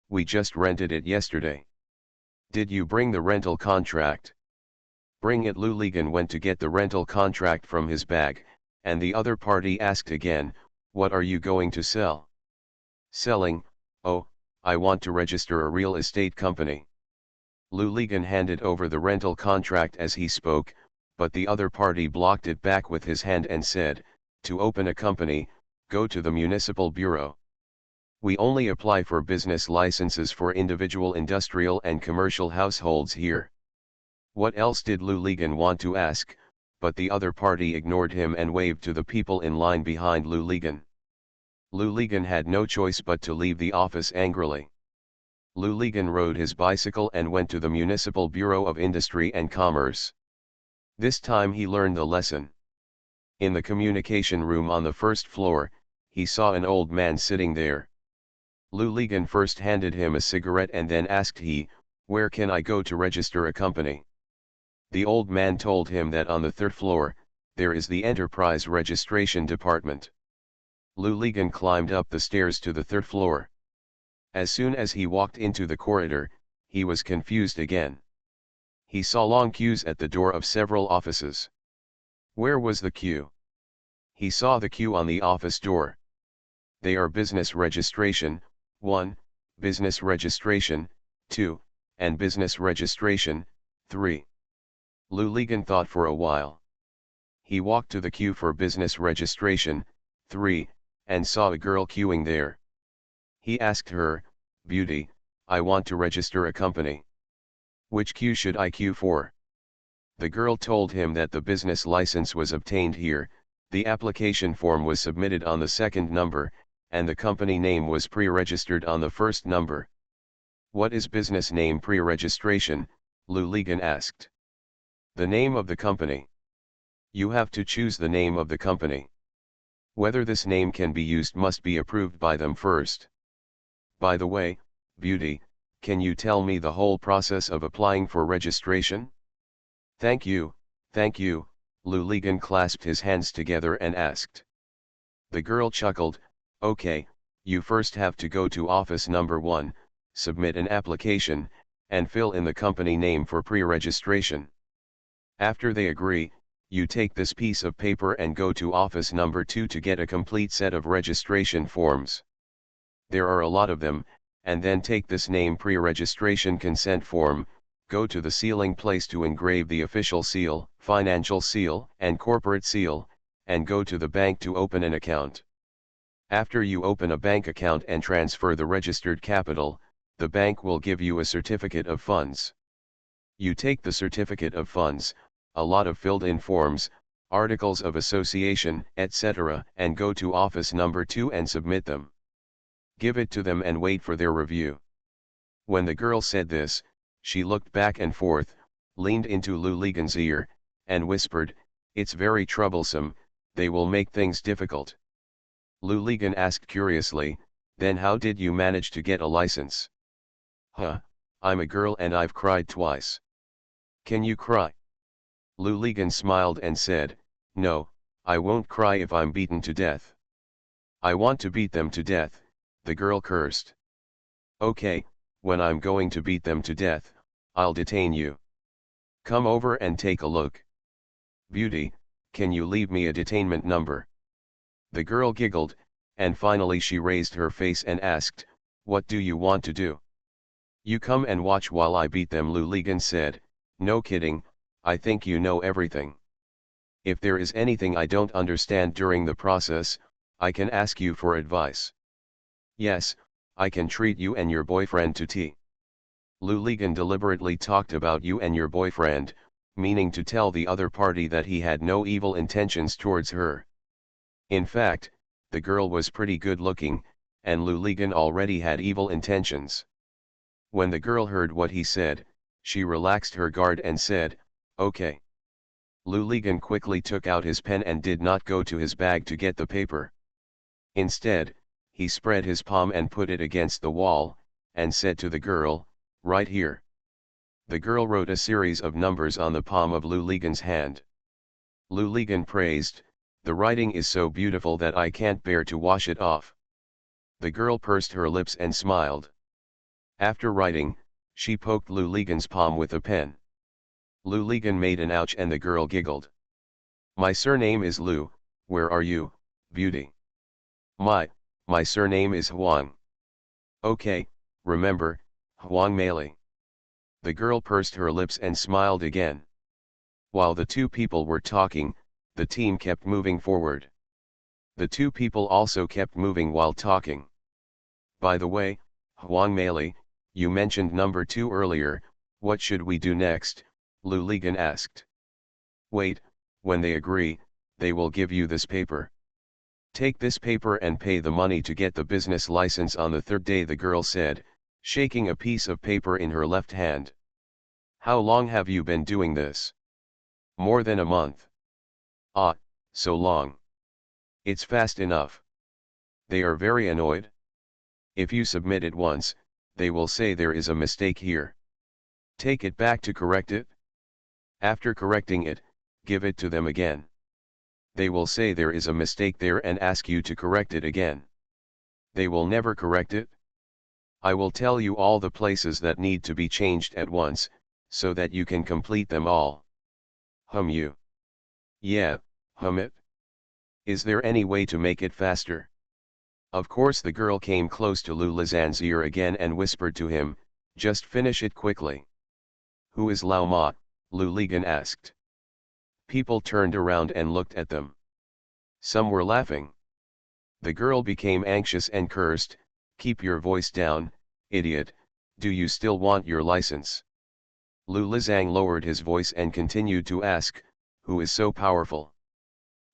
we just rented it yesterday." "Did you bring the rental contract?" "Bring it." Lu Ligan went to get the rental contract from his bag, and the other party asked again, "What are you going to sell?" "Selling? Oh, I want to register a real estate company." Lu Ligan handed over the rental contract as he spoke, but the other party blocked it back with his hand and said, "To open a company, go to the municipal bureau. We only apply for business licenses for individual industrial and commercial households here." What else did Lu Ligan want to ask, but the other party ignored him and waved to the people in line behind Lu Ligan. Lu Ligan had no choice but to leave the office angrily. Lu Ligan rode his bicycle and went to the Municipal Bureau of Industry and Commerce. This time he learned the lesson. In the communication room on the first floor, he saw an old man sitting there. Lu Ligan first handed him a cigarette and then asked he, "Where can I go to register a company?" The old man told him that on the 3rd floor, there is the Enterprise Registration Department. Lu Ligan climbed up the stairs to the 3rd floor. As soon as he walked into the corridor, he was confused again. He saw long queues at the door of several offices. Where was the queue? He saw the queue on the office door. They are business registration, 1, business registration, 2, and business registration, 3. Lu Ligan thought for a while. He walked to the queue for business registration, 3, and saw a girl queuing there. He asked her, "Beauty, I want to register a company. Which queue should I queue for?" The girl told him that the business license was obtained here, the application form was submitted on the 2nd number, and the company name was pre-registered on the 1st number. "What is business name pre-registration?" Lu Ligan asked. "The name of the company. You have to choose the name of the company. Whether this name can be used must be approved by them first. By the way, Beauty, can you tell me the whole process of applying for registration?" Thank you, Lu Ligan clasped his hands together and asked. The girl chuckled, "Okay, you first have to go to office number 1, submit an application, and fill in the company name for pre-registration. After they agree, you take this piece of paper and go to office number 2 to get a complete set of registration forms. There are a lot of them, and then take this name pre-registration consent form, go to the sealing place to engrave the official seal, financial seal, and corporate seal, and go to the bank to open an account. After you open a bank account and transfer the registered capital, the bank will give you a certificate of funds. You take the certificate of funds, a lot of filled-in forms, articles of association, etc., and go to office number 2 and submit them. Give it to them and wait for their review. When the girl said this, she looked back and forth, leaned into Lou Ligan's ear, and whispered, "It's very troublesome, they will make things difficult." Lou Ligan asked curiously, "Then how did you manage to get a license?" I'm a girl and I've cried twice." "Can you cry?" Lou Ligan smiled and said, "No, I won't cry if I'm beaten to death." "I want to beat them to death," the girl cursed. "Okay, when I'm going to beat them to death, I'll detain you. Come over and take a look." "Beauty, can you leave me a detainment number?" The girl giggled, and finally she raised her face and asked, "What do you want to do?" "You come and watch while I beat them," Lou Ligan said. "No kidding, I think you know everything. If there is anything I don't understand during the process, I can ask you for advice. Yes, I can treat you and your boyfriend to tea." Lou Ligan deliberately talked about "you and your boyfriend," meaning to tell the other party that he had no evil intentions towards her. In fact, the girl was pretty good looking, and Lou Ligan already had evil intentions. When the girl heard what he said, she relaxed her guard and said, "Okay." Lou Ligan quickly took out his pen and did not go to his bag to get the paper. Instead, he spread his palm and put it against the wall, and said to the girl, "Right here." The girl wrote a series of numbers on the palm of Lou Ligan's hand. Lou Ligan praised, "The writing is so beautiful that I can't bear to wash it off." The girl pursed her lips and smiled. After writing, she poked Lou Ligan's palm with a pen. Lou Ligan made an ouch and the girl giggled. "My surname is Lou, where are you, beauty?" My surname is Huang." "Okay, remember, Huang Male." The girl pursed her lips and smiled again. While the two people were talking, the team kept moving forward. The two people also kept moving while talking. "By the way, Huang Male, you mentioned number 2 earlier, what should we do next?" Lou Ligan asked. "Wait, when they agree, they will give you this paper. Take this paper and pay the money to get the business license on the 3rd day," the girl said, shaking a piece of paper in her left hand. "How long have you been doing this?" "More than a month." "Ah, so long. It's fast enough." "They are very annoyed. If you submit it once, they will say there is a mistake here. Take it back to correct it. After correcting it, give it to them again. They will say there is a mistake there and ask you to correct it again. They will never correct it. I will tell you all the places that need to be changed at once, so that you can complete them all." You. "Yeah, it. Is there any way to make it faster?" Of course. The girl came close to Lou Ligan's ear again and whispered to him, "Just finish it quickly." "Who is Lao Ma?" Lou Ligan asked. People turned around and looked at them. Some were laughing. The girl became anxious and cursed, "Keep your voice down, idiot, do you still want your license?" Lou Ligan lowered his voice and continued to ask, "Who is so powerful?"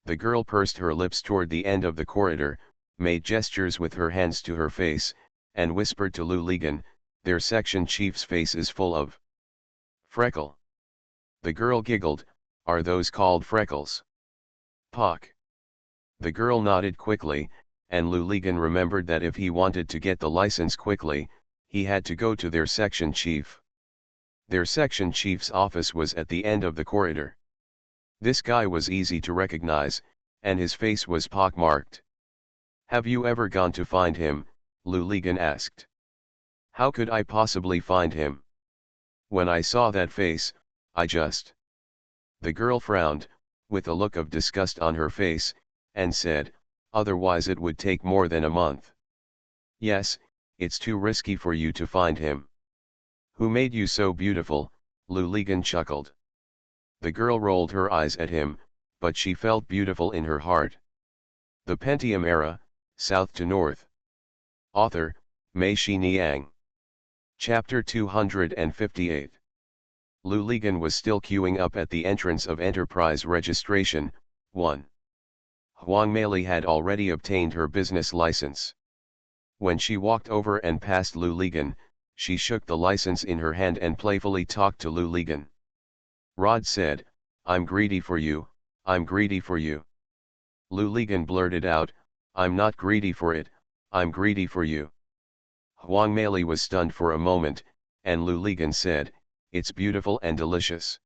The girl pursed her lips toward the end of the corridor, made gestures with her hands to her face, and whispered to Lou Ligan, "Their section chief's face is full of freckle." The girl giggled, "Are those called freckles?" "Pock." The girl nodded quickly, and Lou Ligan remembered that if he wanted to get the license quickly, he had to go to their section chief. Their section chief's office was at the end of the corridor. This guy was easy to recognize, and his face was pockmarked. "Have you ever gone to find him?" Lou Ligan asked. "How could I possibly find him? When I saw that face, I just... The girl frowned, with a look of disgust on her face, and said, otherwise it would take more than a month. Yes, it's too risky for you to find him. Who made you so beautiful? Luligan chuckled. The girl rolled her eyes at him, but she felt beautiful in her heart. The Pentium Era, South to North. Author, Mei-Shi Niang. Chapter 258. Luligan was still queuing up at the entrance of Enterprise Registration, 1. Huang Mei had already obtained her business license. When she walked over and passed Luligan, she shook the license in her hand and playfully talked to Luligan. Rod said, I'm greedy for you, I'm greedy for you. Luligan blurted out, I'm not greedy for it, I'm greedy for you. Huang Mei was stunned for a moment, and Luligan said, it's beautiful and delicious.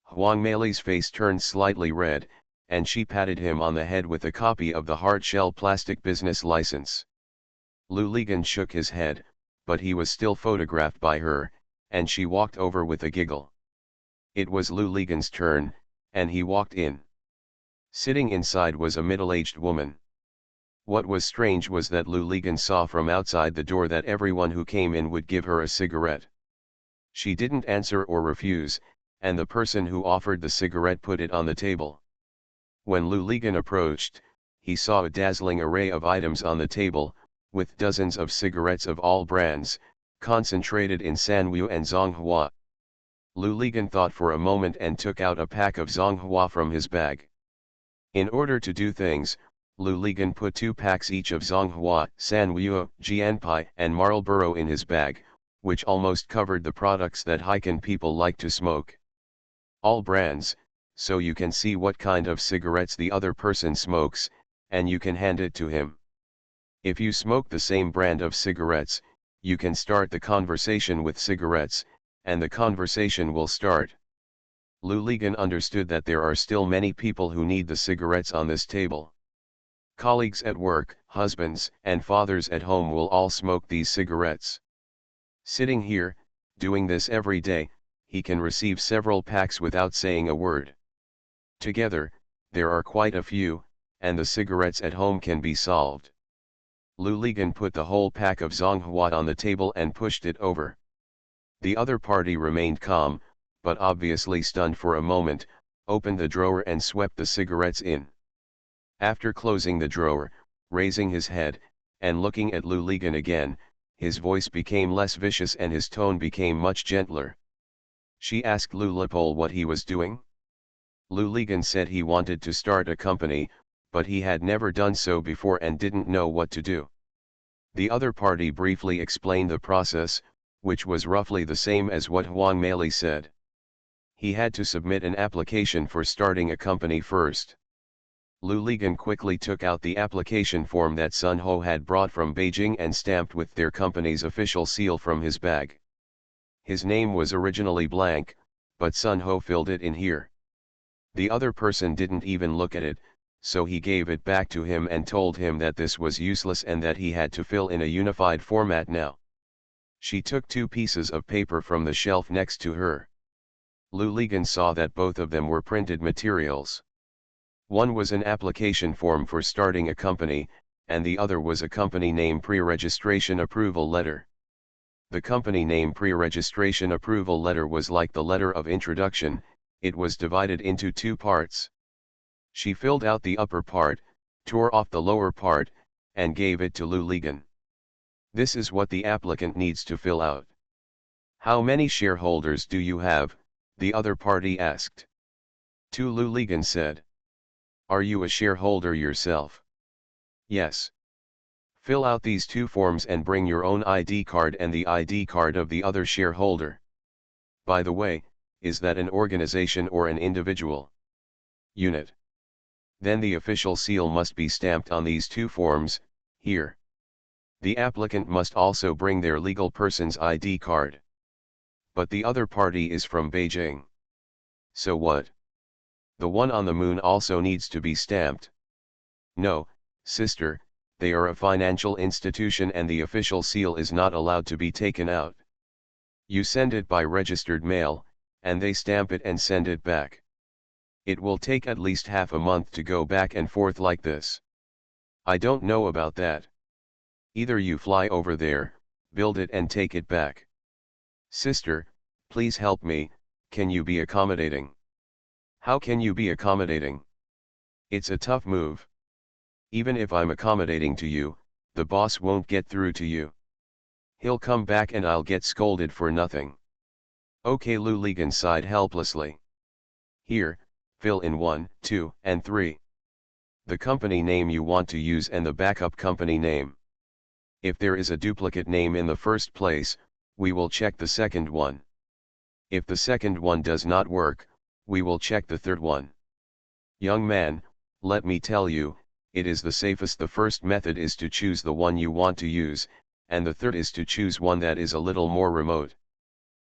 Huang Mei's face turned slightly red, and she patted him on the head with a copy of the hard-shell plastic business license. Luligan shook his head, but he was still photographed by her, and she walked over with a giggle. It was Luligan's turn, and he walked in. Sitting inside was a middle-aged woman. What was strange was that Luligan saw from outside the door that everyone who came in would give her a cigarette. She didn't answer or refuse, and the person who offered the cigarette put it on the table. When Luligan approached, he saw a dazzling array of items on the table, with dozens of cigarettes of all brands, concentrated in Sanwu and Zonghua. Luligan thought for a moment and took out a pack of Zonghua from his bag. In order to do things, Luligan put 2 packs each of Zonghua, Sanwu, Jianpai and Marlboro in his bag, which almost covered the products that Heikan people like to smoke. All brands, so you can see what kind of cigarettes the other person smokes, and you can hand it to him. If you smoke the same brand of cigarettes, you can start the conversation with cigarettes, and the conversation will start. Luligan understood that there are still many people who need the cigarettes on this table. Colleagues at work, husbands and fathers at home will all smoke these cigarettes. Sitting here, doing this every day, he can receive several packs without saying a word. Together, there are quite a few, and the cigarettes at home can be solved. Luligan put the whole pack of Zonghua on the table and pushed it over. The other party remained calm, but obviously stunned for a moment, opened the drawer and swept the cigarettes in. After closing the drawer, raising his head, and looking at Luligan again, his voice became less vicious and his tone became much gentler. She asked Lulipol what he was doing. Luligan said he wanted to start a company, but he had never done so before and didn't know what to do. The other party briefly explained the process, which was roughly the same as what Huang Mei said. He had to submit an application for starting a company first. Luligan quickly took out the application form that Sun Ho had brought from Beijing and stamped with their company's official seal from his bag. His name was originally blank, but Sun Ho filled it in here. The other person didn't even look at it, so he gave it back to him and told him that this was useless and that he had to fill in a unified format now. She took 2 pieces of paper from the shelf next to her. Luligan saw that both of them were printed materials. One was an application form for starting a company, and the other was a company name pre-registration approval letter. The company name pre-registration approval letter was like the letter of introduction, it was divided into 2 parts. She filled out the upper part, tore off the lower part, and gave it to Luligan. This is what the applicant needs to fill out. How many shareholders do you have? The other party asked. 2, Luligan said. Are you a shareholder yourself? Yes. Fill out these 2 forms and bring your own ID card and the ID card of the other shareholder. By the way, is that an organization or an individual? Unit. Then the official seal must be stamped on these 2 forms, here. The applicant must also bring their legal person's ID card. But the other party is from Beijing. So what? The one on the moon also needs to be stamped. No, sister, they are a financial institution and the official seal is not allowed to be taken out. You send it by registered mail, and they stamp it and send it back. It will take at least half a month to go back and forth like this. I don't know about that. Either you fly over there, build it and take it back. Sister, please help me, can you be accommodating? How can you be accommodating? It's a tough move. Even if I'm accommodating to you, the boss won't get through to you. He'll come back and I'll get scolded for nothing. Okay, Lou Ligon sighed helplessly. Here, fill in 1, 2, and 3. The company name you want to use and the backup company name. If there is a duplicate name in the first place, we will check the second one. If the second one does not work, we will check the third one. Young man, let me tell you, it is the safest. The first method is to choose the one you want to use, and the third is to choose one that is a little more remote.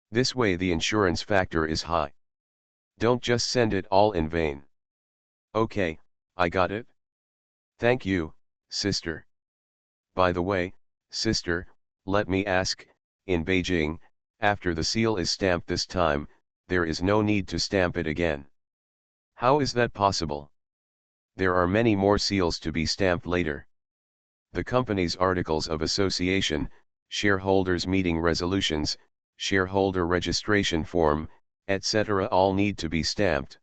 This way the insurance factor is high. Don't just send it all in vain. Okay, I got it. Thank you, sister. By the way, sister, let me ask, in Beijing, after the seal is stamped this time, there is no need to stamp it again. How is that possible? There are many more seals to be stamped later. The company's articles of association, shareholders meeting resolutions, shareholder registration form, etc. all need to be stamped.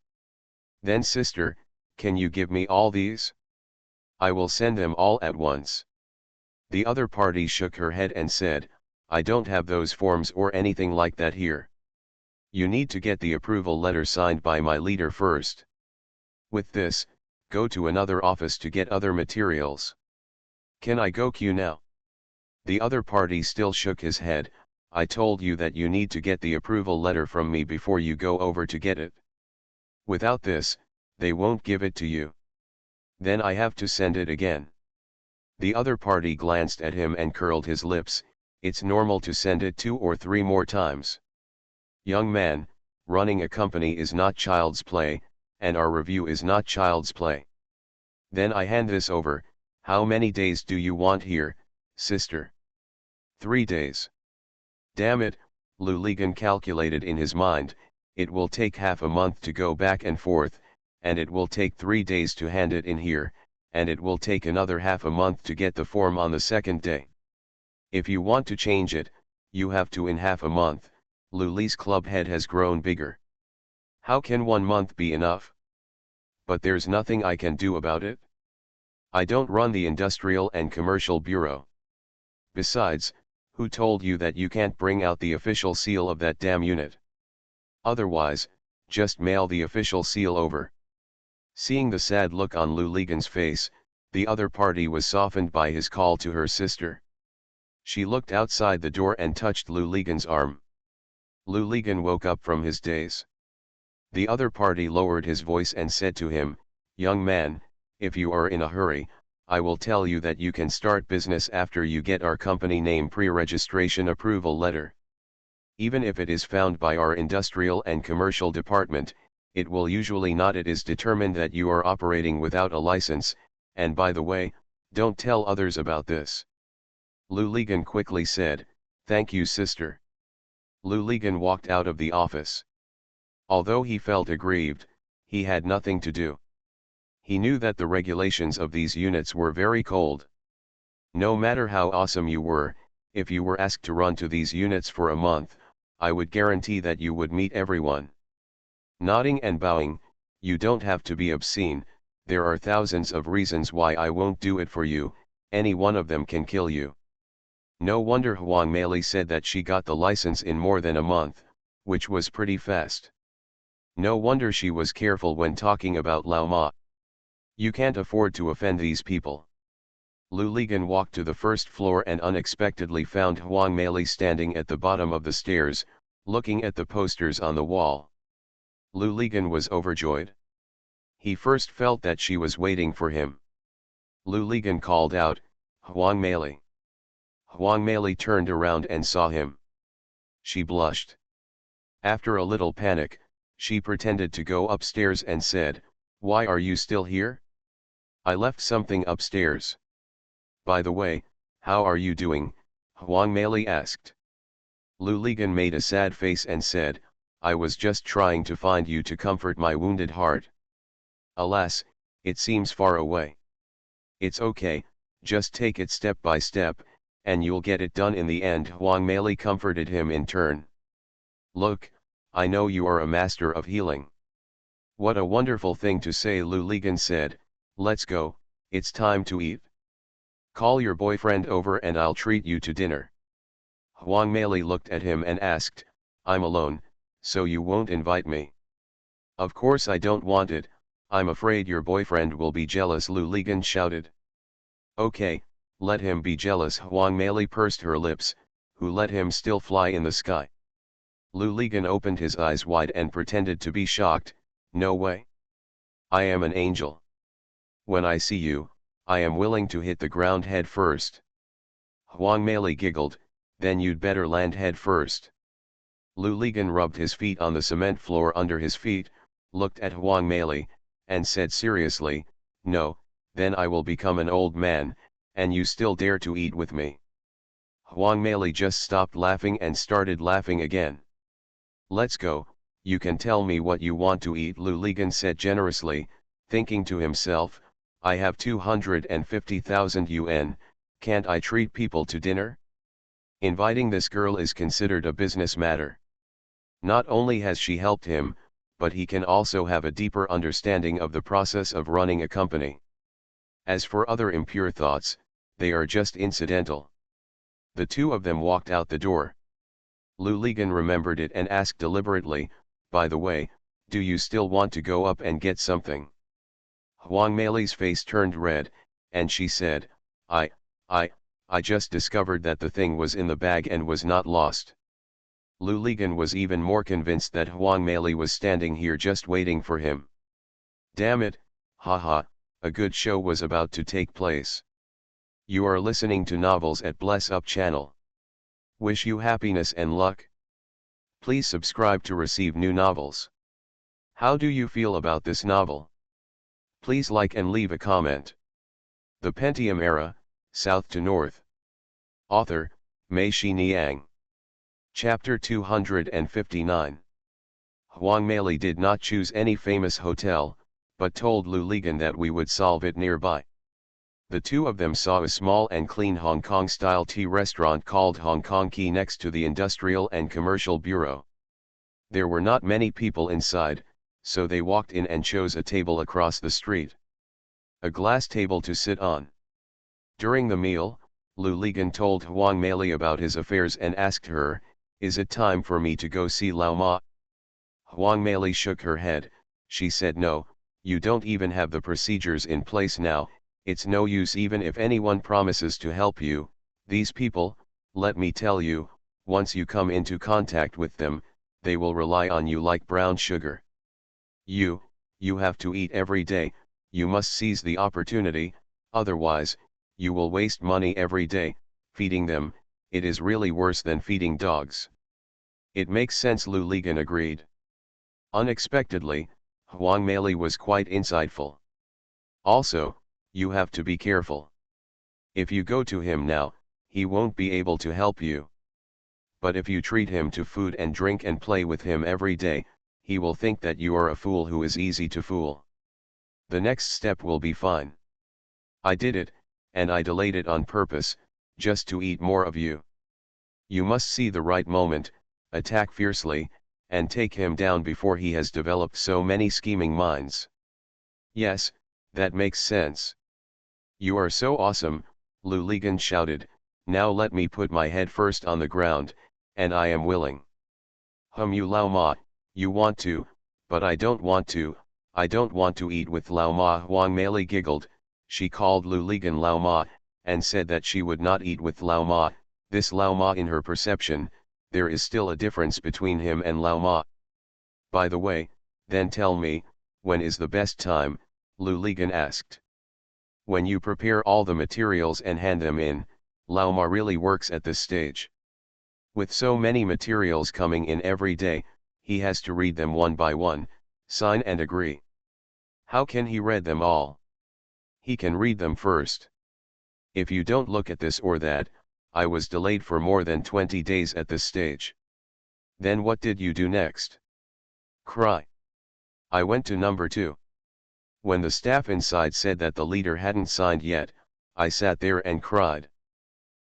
Then sister, can you give me all these? I will send them all at once. The other party shook her head and said, I don't have those forms or anything like that here. You need to get the approval letter signed by my leader first. With this, go to another office to get other materials. Can I go queue now? The other party still shook his head. I told you that you need to get the approval letter from me before you go over to get it. Without this, they won't give it to you. Then I have to send it again. The other party glanced at him and curled his lips. It's normal to send it 2 or 3 more times. Young man, running a company is not child's play, and our review is not child's play. Then I hand this over. How many days do you want here, sister? 3 days. Damn it, Lou Ligon calculated in his mind, it will take half a month to go back and forth, and it will take 3 days to hand it in here, and it will take another half a month to get the form on the second day. If you want to change it, you have to in half a month. Lou Li's club head has grown bigger. How can 1 month be enough? But there's nothing I can do about it. I don't run the Industrial and Commercial Bureau. Besides, who told you that you can't bring out the official seal of that damn unit? Otherwise, just mail the official seal over. Seeing the sad look on Lou Ligon's face, the other party was softened by his call to her sister. She looked outside the door and touched Lou Ligon's arm. Lou Ligon woke up from his daze. The other party lowered his voice and said to him, Young man, if you are in a hurry, I will tell you that you can start business after you get our company name pre-registration approval letter. Even if it is found by our Industrial and Commercial Department, it will usually not. It is determined that you are operating without a license, and by the way, don't tell others about this. Lou Ligon quickly said, Thank you, sister. Lou Ligon walked out of the office. Although he felt aggrieved, he had nothing to do. He knew that the regulations of these units were very cold. No matter how awesome you were, if you were asked to run to these units for a month, I would guarantee that you would meet everyone. Nodding and bowing, you don't have to be obscene, there are thousands of reasons why I won't do it for you, any one of them can kill you. No wonder Huang Mei said that she got the license in more than a month, which was pretty fast. No wonder she was careful when talking about Lao Ma. You can't afford to offend these people. Lou Ligon walked to the first floor and unexpectedly found Huang Mei standing at the bottom of the stairs, looking at the posters on the wall. Lou Ligon was overjoyed. He first felt that she was waiting for him. Lou Ligon called out, Huang Mei. Huang Mei turned around and saw him. She blushed. After a little panic, she pretended to go upstairs and said, Why are you still here? I left something upstairs. By the way, how are you doing? Huang Mei asked. Lu Ligan made a sad face and said, I was just trying to find you to comfort my wounded heart. Alas, it seems far away. It's okay, just take it step by step, and you'll get it done in the end. Huang Mei comforted him in turn. Look, I know you are a master of healing. What a wonderful thing to say, Lu Ligan said. Let's go, it's time to eat. Call your boyfriend over and I'll treat you to dinner. Huang Mei looked at him and asked, I'm alone, so you won't invite me? Of course I don't want it, I'm afraid your boyfriend will be jealous, Lu Ligan shouted. Okay, let him be jealous. Huang Mei pursed her lips, who let him still fly in the sky. Lu Ligan opened his eyes wide and pretended to be shocked. No way. I am an angel. When I see you, I am willing to hit the ground head first. Huang Mei giggled, then you'd better land head first. Lu Ligan rubbed his feet on the cement floor under his feet, looked at Huang Mei, and said seriously, no, then I will become an old man, and you still dare to eat with me. Huang Mei just stopped laughing and started laughing again. Let's go, you can tell me what you want to eat, Lu Ligan said generously, thinking to himself, I have 250,000 yuan, can't I treat people to dinner? Inviting this girl is considered a business matter. Not only has she helped him, but he can also have a deeper understanding of the process of running a company. As for other impure thoughts, they are just incidental. The two of them walked out the door. Lu Ligan remembered it and asked deliberately, by the way, do you still want to go up and get something? Huang Mei's face turned red, and she said, I just discovered that the thing was in the bag and was not lost. Lu Ligan was even more convinced that Huang Mei was standing here just waiting for him. Damn it, haha, a good show was about to take place. You are listening to Novels at Bless Up channel. Wish you happiness and luck. Please subscribe to receive new novels. How do you feel about this novel? Please like and leave a comment. The Pentium Era, South to North. Author, Mei Xiniang. Chapter 259. Huang Mei did not choose any famous hotel, but told Lu Ligan that we would solve it nearby. The two of them saw a small and clean Hong Kong-style tea restaurant called Hong Kong Key next to the Industrial and Commercial Bureau. There were not many people inside, so they walked in and chose a table across the street. A glass table to sit on. During the meal, Lu Ligan told Huang Mei about his affairs and asked her, is it time for me to go see Lao Ma? Huang Mei shook her head. She said no, you don't even have the procedures in place now, it's no use even if anyone promises to help you. These people, let me tell you, once you come into contact with them, they will rely on you like brown sugar. You have to eat every day, you must seize the opportunity, otherwise, you will waste money every day, feeding them, it is really worse than feeding dogs. It makes sense, Lu Ligan agreed. Unexpectedly, Huang Mei was quite insightful. Also, you have to be careful. If you go to him now, he won't be able to help you. But if you treat him to food and drink and play with him every day, he will think that you are a fool who is easy to fool. The next step will be fine. I did it, and I delayed it on purpose, just to eat more of you. You must see the right moment, attack fiercely, and take him down before he has developed so many scheming minds. Yes, that makes sense. You are so awesome, Lu Ligan shouted, now let me put my head first on the ground, and I am willing. You Lao Ma, you want to, but I don't want to, I don't want to eat with Lao Ma. Huang Mei giggled, she called Lu Ligan Lao Ma, and said that she would not eat with Lao Ma. This Lao Ma, in her perception, there is still a difference between him and Lao Ma. By the way, then tell me, when is the best time? Lu Ligan asked. When you prepare all the materials and hand them in, Lao Ma really works at this stage. With so many materials coming in every day, he has to read them one by one, sign and agree. How can he read them all? He can read them first. If you don't look at this or that, I was delayed for more than 20 days at this stage. Then what did you do next? Cry. I went to number 2. When the staff inside said that the leader hadn't signed yet, I sat there and cried.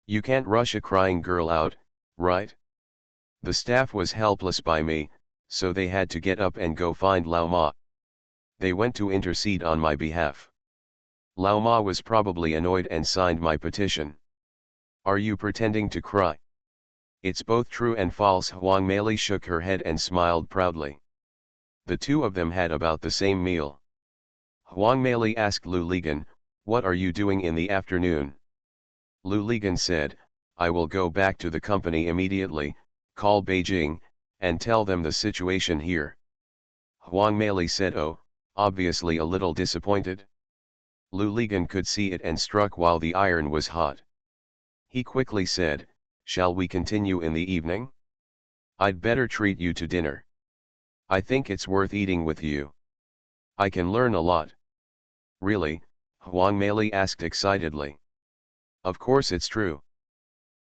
You can't rush a crying girl out, right? The staff was helpless by me, so they had to get up and go find Lao Ma. They went to intercede on my behalf. Lao Ma was probably annoyed and signed my petition. Are you pretending to cry? It's both true and false. Huang Mei shook her head and smiled proudly. The two of them had about the same meal. Huang Mei asked Lu Ligan, what are you doing in the afternoon? Lu Ligan said, I will go back to the company immediately, call Beijing, and tell them the situation here. Huang Mei said, oh, obviously a little disappointed. Lu Ligan could see it and struck while the iron was hot. He quickly said, shall we continue in the evening? I'd better treat you to dinner. I think it's worth eating with you. I can learn a lot. Really? Huang Mei asked excitedly. Of course it's true.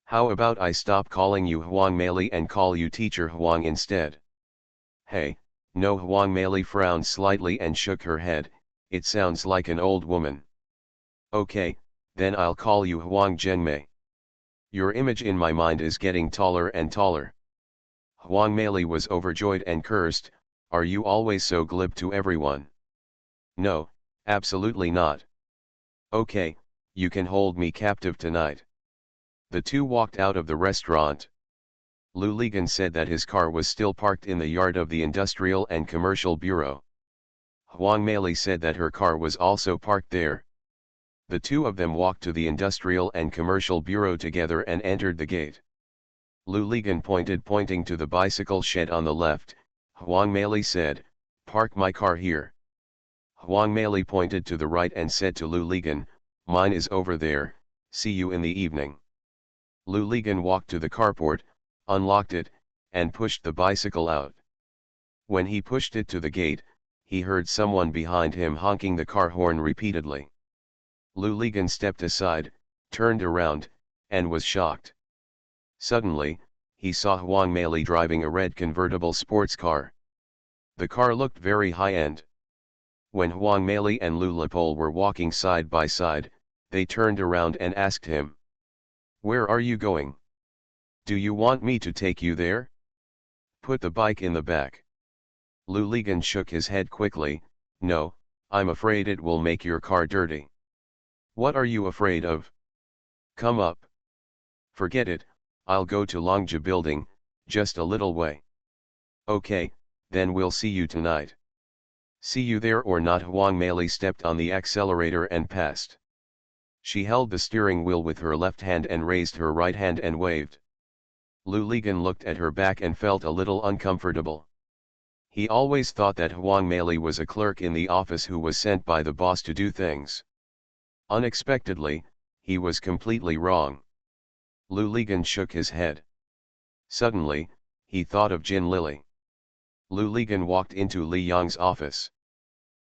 How about I stop calling you Huang Mei and call you Teacher Huang instead? Hey, no. Huang Mei frowned slightly and shook her head, it sounds like an old woman. Okay, then I'll call you Huang Zhenmei. Your image in my mind is getting taller and taller. Huang Mei was overjoyed and cursed, are you always so glib to everyone? No, absolutely not. Okay, you can hold me captive tonight. The two walked out of the restaurant. Lu Ligan said that his car was still parked in the yard of the Industrial and Commercial Bureau. Huang Mei said that her car was also parked there. The two of them walked to the Industrial and Commercial Bureau together and entered the gate. Lu Ligan pointing to the bicycle shed on the left. Huang Mei said, park my car here. Huang Mei pointed to the right and said to Lu Ligan, mine is over there, see you in the evening. Lu Ligan walked to the carport, unlocked it, and pushed the bicycle out. When he pushed it to the gate, he heard someone behind him honking the car horn repeatedly. Lu Ligan stepped aside, turned around, and was shocked. Suddenly, he saw Huang Mei driving a red convertible sports car. The car looked very high-end. When Huang Mei and Lu Lepole were walking side by side, they turned around and asked him, where are you going? Do you want me to take you there? Put the bike in the back. Lu Ligan shook his head quickly, no, I'm afraid it will make your car dirty. What are you afraid of? Come up. Forget it, I'll go to Longja building, just a little way. Okay, then we'll see you tonight. See you there or not. Huang Mei stepped on the accelerator and passed. She held the steering wheel with her left hand and raised her right hand and waved. Lu Ligan looked at her back and felt a little uncomfortable. He always thought that Huang Mei was a clerk in the office who was sent by the boss to do things. Unexpectedly, he was completely wrong. Lu Ligan shook his head. Suddenly, he thought of Jin Lily. Lu Ligan walked into Li Yong's office.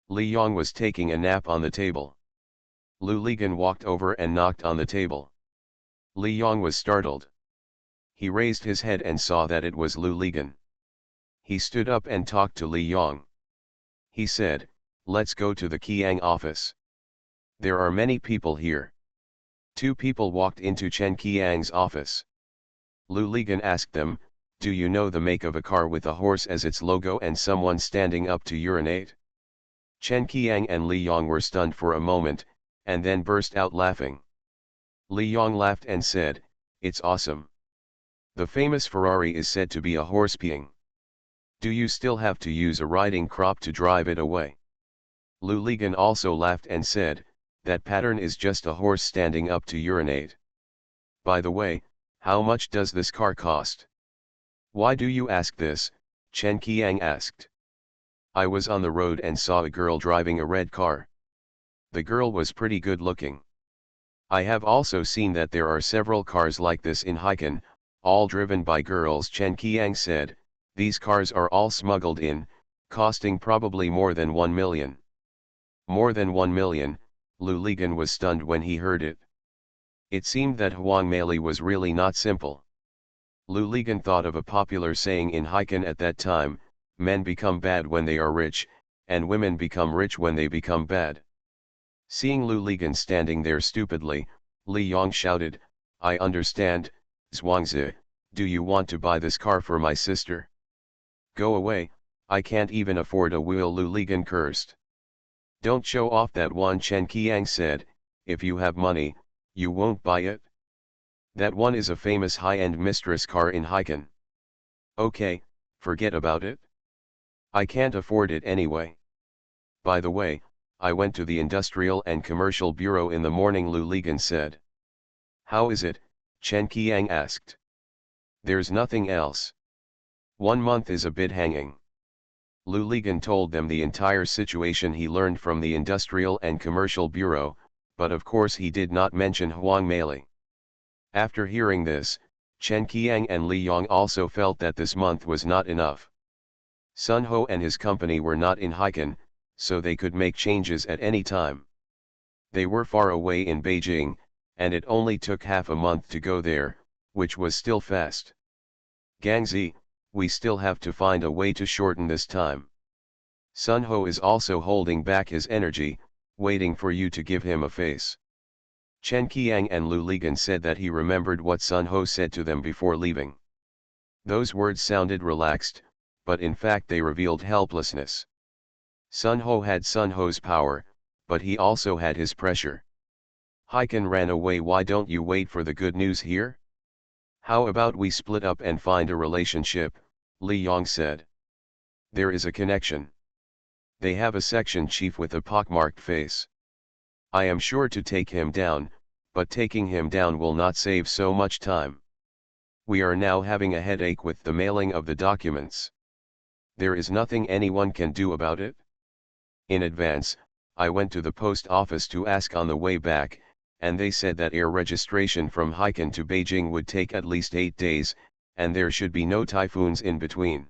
Li Yong was taking a nap on the table. Lu Ligan walked over and knocked on the table. Li Yong was startled. He raised his head and saw that it was Lu Ligan. He stood up and talked to Li Yong. He said, let's go to the Qiang office. There are many people here. Two people walked into Chen Qiang's office. Lu Ligan asked them, do you know the make of a car with a horse as its logo and someone standing up to urinate? Chen Qiang and Li Yong were stunned for a moment, and then burst out laughing. Li Yong laughed and said, it's awesome. The famous Ferrari is said to be a horse peeing. Do you still have to use a riding crop to drive it away? Lu Ligan also laughed and said, that pattern is just a horse standing up to urinate. By the way, how much does this car cost? Why do you ask this? Chen Qiang asked. I was on the road and saw a girl driving a red car. The girl was pretty good looking. I have also seen that there are several cars like this in Haikan, all driven by girls. Chen Qiang said, these cars are all smuggled in, costing probably more than 1 million. More than 1 million, Lu Ligan was stunned when he heard it. It seemed that Huang Mei was really not simple. Lu Ligan thought of a popular saying in Haikan at that time: men become bad when they are rich, and women become rich when they become bad. Seeing Lu Ligan standing there stupidly, Li Yong shouted, "I understand, Zhuangzi, do you want to buy this car for my sister?" "Go away, I can't even afford a wheel," Lu Ligan cursed. "Don't show off that one," Chen Qiang said, "if you have money, you won't buy it. That one is a famous high-end mistress car in Haikan." "Okay, forget about it. I can't afford it anyway. By the way, I went to the Industrial and Commercial Bureau in the morning," Lu Ligan said. "How is it?" Chen Qiang asked. "There's nothing else. 1 month is a bit hanging." Lu Ligan told them the entire situation he learned from the Industrial and Commercial Bureau, but of course he did not mention Huang Mei. After hearing this, Chen Qiang and Li Yong also felt that this month was not enough. Sun Ho and his company were not in Haikan, so they could make changes at any time. They were far away in Beijing, and it only took half a month to go there, which was still fast. "Gangzi, we still have to find a way to shorten this time. Sun Ho is also holding back his energy, waiting for you to give him a face." Chen Qiang and Lu Ligan said that he remembered what Sun Ho said to them before leaving. Those words sounded relaxed, but in fact they revealed helplessness. Sun Ho had Sun Ho's power, but he also had his pressure. "Haikan ran away, why don't you wait for the good news here? How about we split up and find a relationship?" Li Yong said. "There is a connection. They have a section chief with a pockmarked face. I am sure to take him down, but taking him down will not save so much time. We are now having a headache with the mailing of the documents. There is nothing anyone can do about it. In advance, I went to the post office to ask on the way back, and they said that air registration from Haikan to Beijing would take at least 8 days, and there should be no typhoons in between."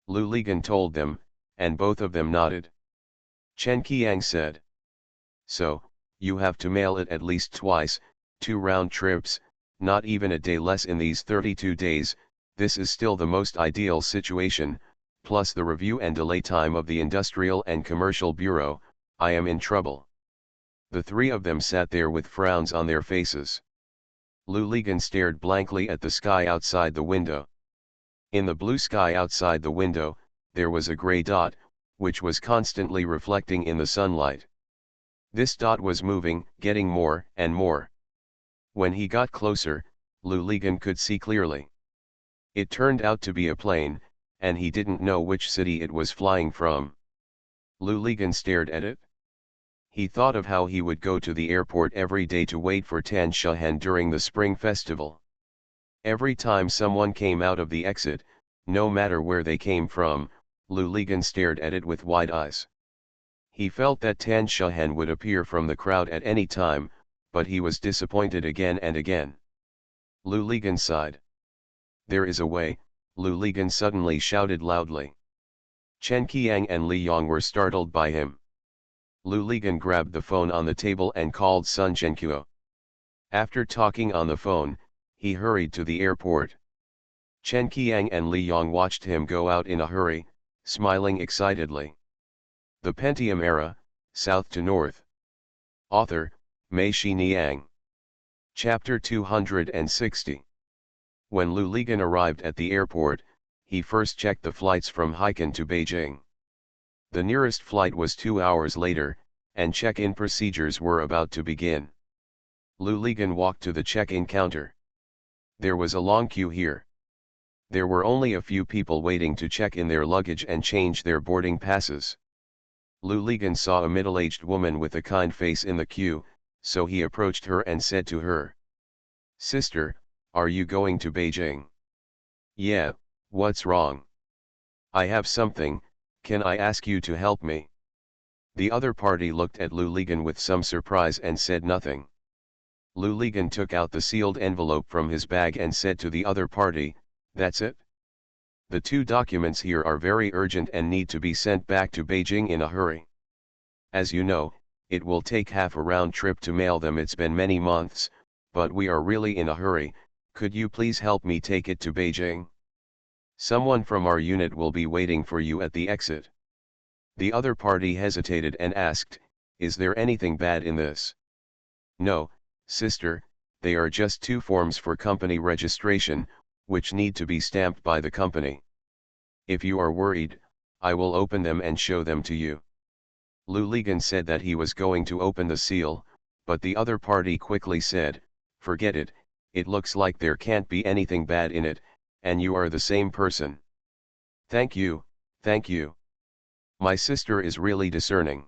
Lu Ligan told them, and both of them nodded. Chen Qiang said, "So, you have to mail it at least twice, 2 round trips, not even a day less in these 32 days, this is still the most ideal situation, plus the review and delay time of the Industrial and Commercial Bureau, I am in trouble." The three of them sat there with frowns on their faces. Lu Ligan stared blankly at the sky outside the window. In the blue sky outside the window, there was a gray dot, which was constantly reflecting in the sunlight. This dot was moving, getting more and more. When he got closer, Lu Ligan could see clearly. It turned out to be a plane, and he didn't know which city it was flying from. Lu Ligan stared at it. He thought of how he would go to the airport every day to wait for Tan Shahen during the Spring Festival. Every time someone came out of the exit, no matter where they came from, Lu Ligan stared at it with wide eyes. He felt that Tan Shahen would appear from the crowd at any time, but he was disappointed again and again. Lu Ligan sighed. "There is a way," Lu Ligan suddenly shouted loudly. Chen Qiang and Li Yong were startled by him. Lu Ligan grabbed the phone on the table and called Sun Zhenkuo. After talking on the phone, he hurried to the airport. Chen Qiang and Li Yong watched him go out in a hurry, smiling excitedly. The Pentium Era, South to North. Author, Mei Niang. Chapter 260. When Lu Ligan arrived at the airport, he first checked the flights from Haikan to Beijing. The nearest flight was 2 hours later, and check-in procedures were about to begin. Lu Ligan walked to the check-in counter. There was a long queue here. There were only a few people waiting to check in their luggage and change their boarding passes. Lu Ligan saw a middle-aged woman with a kind face in the queue, so he approached her and said to her, "Sister, are you going to Beijing?" "Yeah, what's wrong?" "I have something, can I ask you to help me?" The other party looked at Lu Ligan with some surprise and said nothing. Lu Ligan took out the sealed envelope from his bag and said to the other party, "That's it? The 2 documents here are very urgent and need to be sent back to Beijing in a hurry. As you know, it will take half a round trip to mail them. It's been many months, but we are really in a hurry, could you please help me take it to Beijing? Someone from our unit will be waiting for you at the exit. The other party hesitated and asked, is there anything bad in this? No, sister, they are just 2 forms for company registration, which need to be stamped by the company. If you are worried, I will open them and show them to you. Lu Ligan said that he was going to open the seal, but the other party quickly said, forget it, it looks like there can't be anything bad in it, and you are the same person. Thank you, thank you. My sister is really discerning.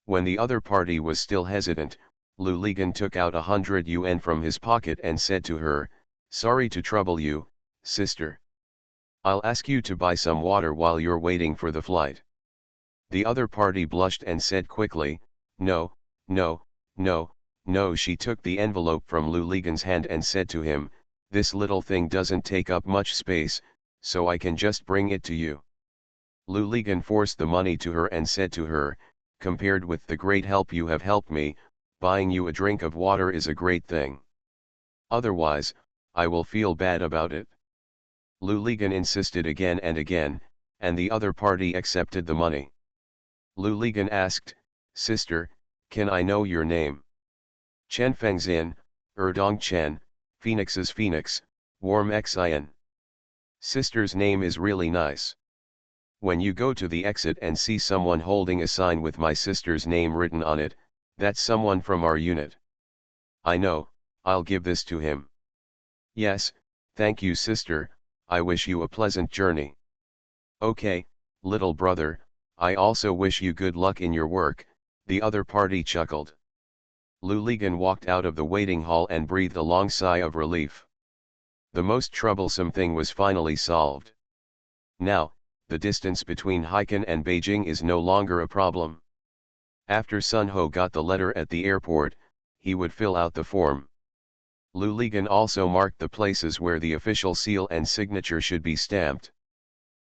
When the other party was still hesitant, Lu Ligan took out 100 yuan from his pocket and said to her, sorry to trouble you, sister. I'll ask you to buy some water while you're waiting for the flight. The other party blushed and said quickly, no, no, no, no. She took the envelope from Lu Ligan's hand and said to him, this little thing doesn't take up much space, so I can just bring it to you. Lu Ligan forced the money to her and said to her, compared with the great help you have helped me, buying you a drink of water is a great thing. Otherwise, I will feel bad about it. Lu Ligan insisted again and again, and the other party accepted the money. Lu Ligan asked, sister, can I know your name? Chen Fengzin, Erdong Chen, Phoenix's Phoenix, Warm Xin. Sister's name is really nice. When you go to the exit and see someone holding a sign with my sister's name written on it, that's someone from our unit. I know, I'll give this to him. Yes, thank you sister, I wish you a pleasant journey. Okay, little brother, I also wish you good luck in your work, the other party chuckled. Lu Ligan walked out of the waiting hall and breathed a long sigh of relief. The most troublesome thing was finally solved. Now, the distance between Haikan and Beijing is no longer a problem. After Sun Ho got the letter at the airport, he would fill out the form. Lu Ligan also marked the places where the official seal and signature should be stamped.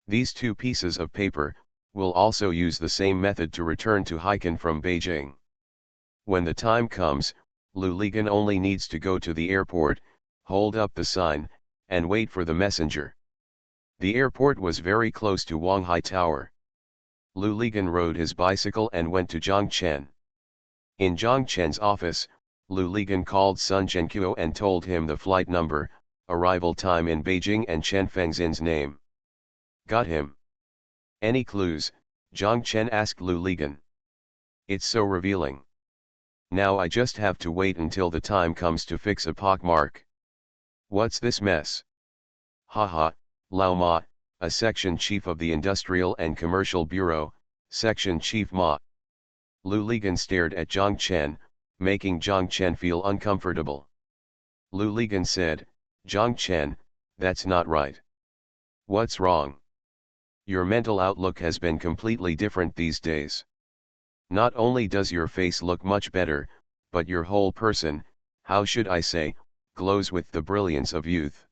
These 2 pieces of paper will also use the same method to return to Haikan from Beijing. When the time comes, Lu Ligan only needs to go to the airport, hold up the sign, and wait for the messenger. The airport was very close to Wanghai Tower. Lu Ligan rode his bicycle and went to Zhang Chen. In Zhang Chen's office, Lu Ligan called Sun Zhenqiu and told him the flight number, arrival time in Beijing and Chen Fengzin's name. Got him. Any clues? Zhang Chen asked Lu Ligan. It's so revealing. Now I just have to wait until the time comes to fix a pockmark. What's this mess? Haha, Lao Ma, a section chief of the Industrial and Commercial Bureau, section chief Ma. Lu Ligan stared at Zhang Chen, making Zhang Chen feel uncomfortable. Lu Ligan said, Zhang Chen, that's not right. What's wrong? Your mental outlook has been completely different these days. Not only does your face look much better, but your whole person, how should I say, glows with the brilliance of youth.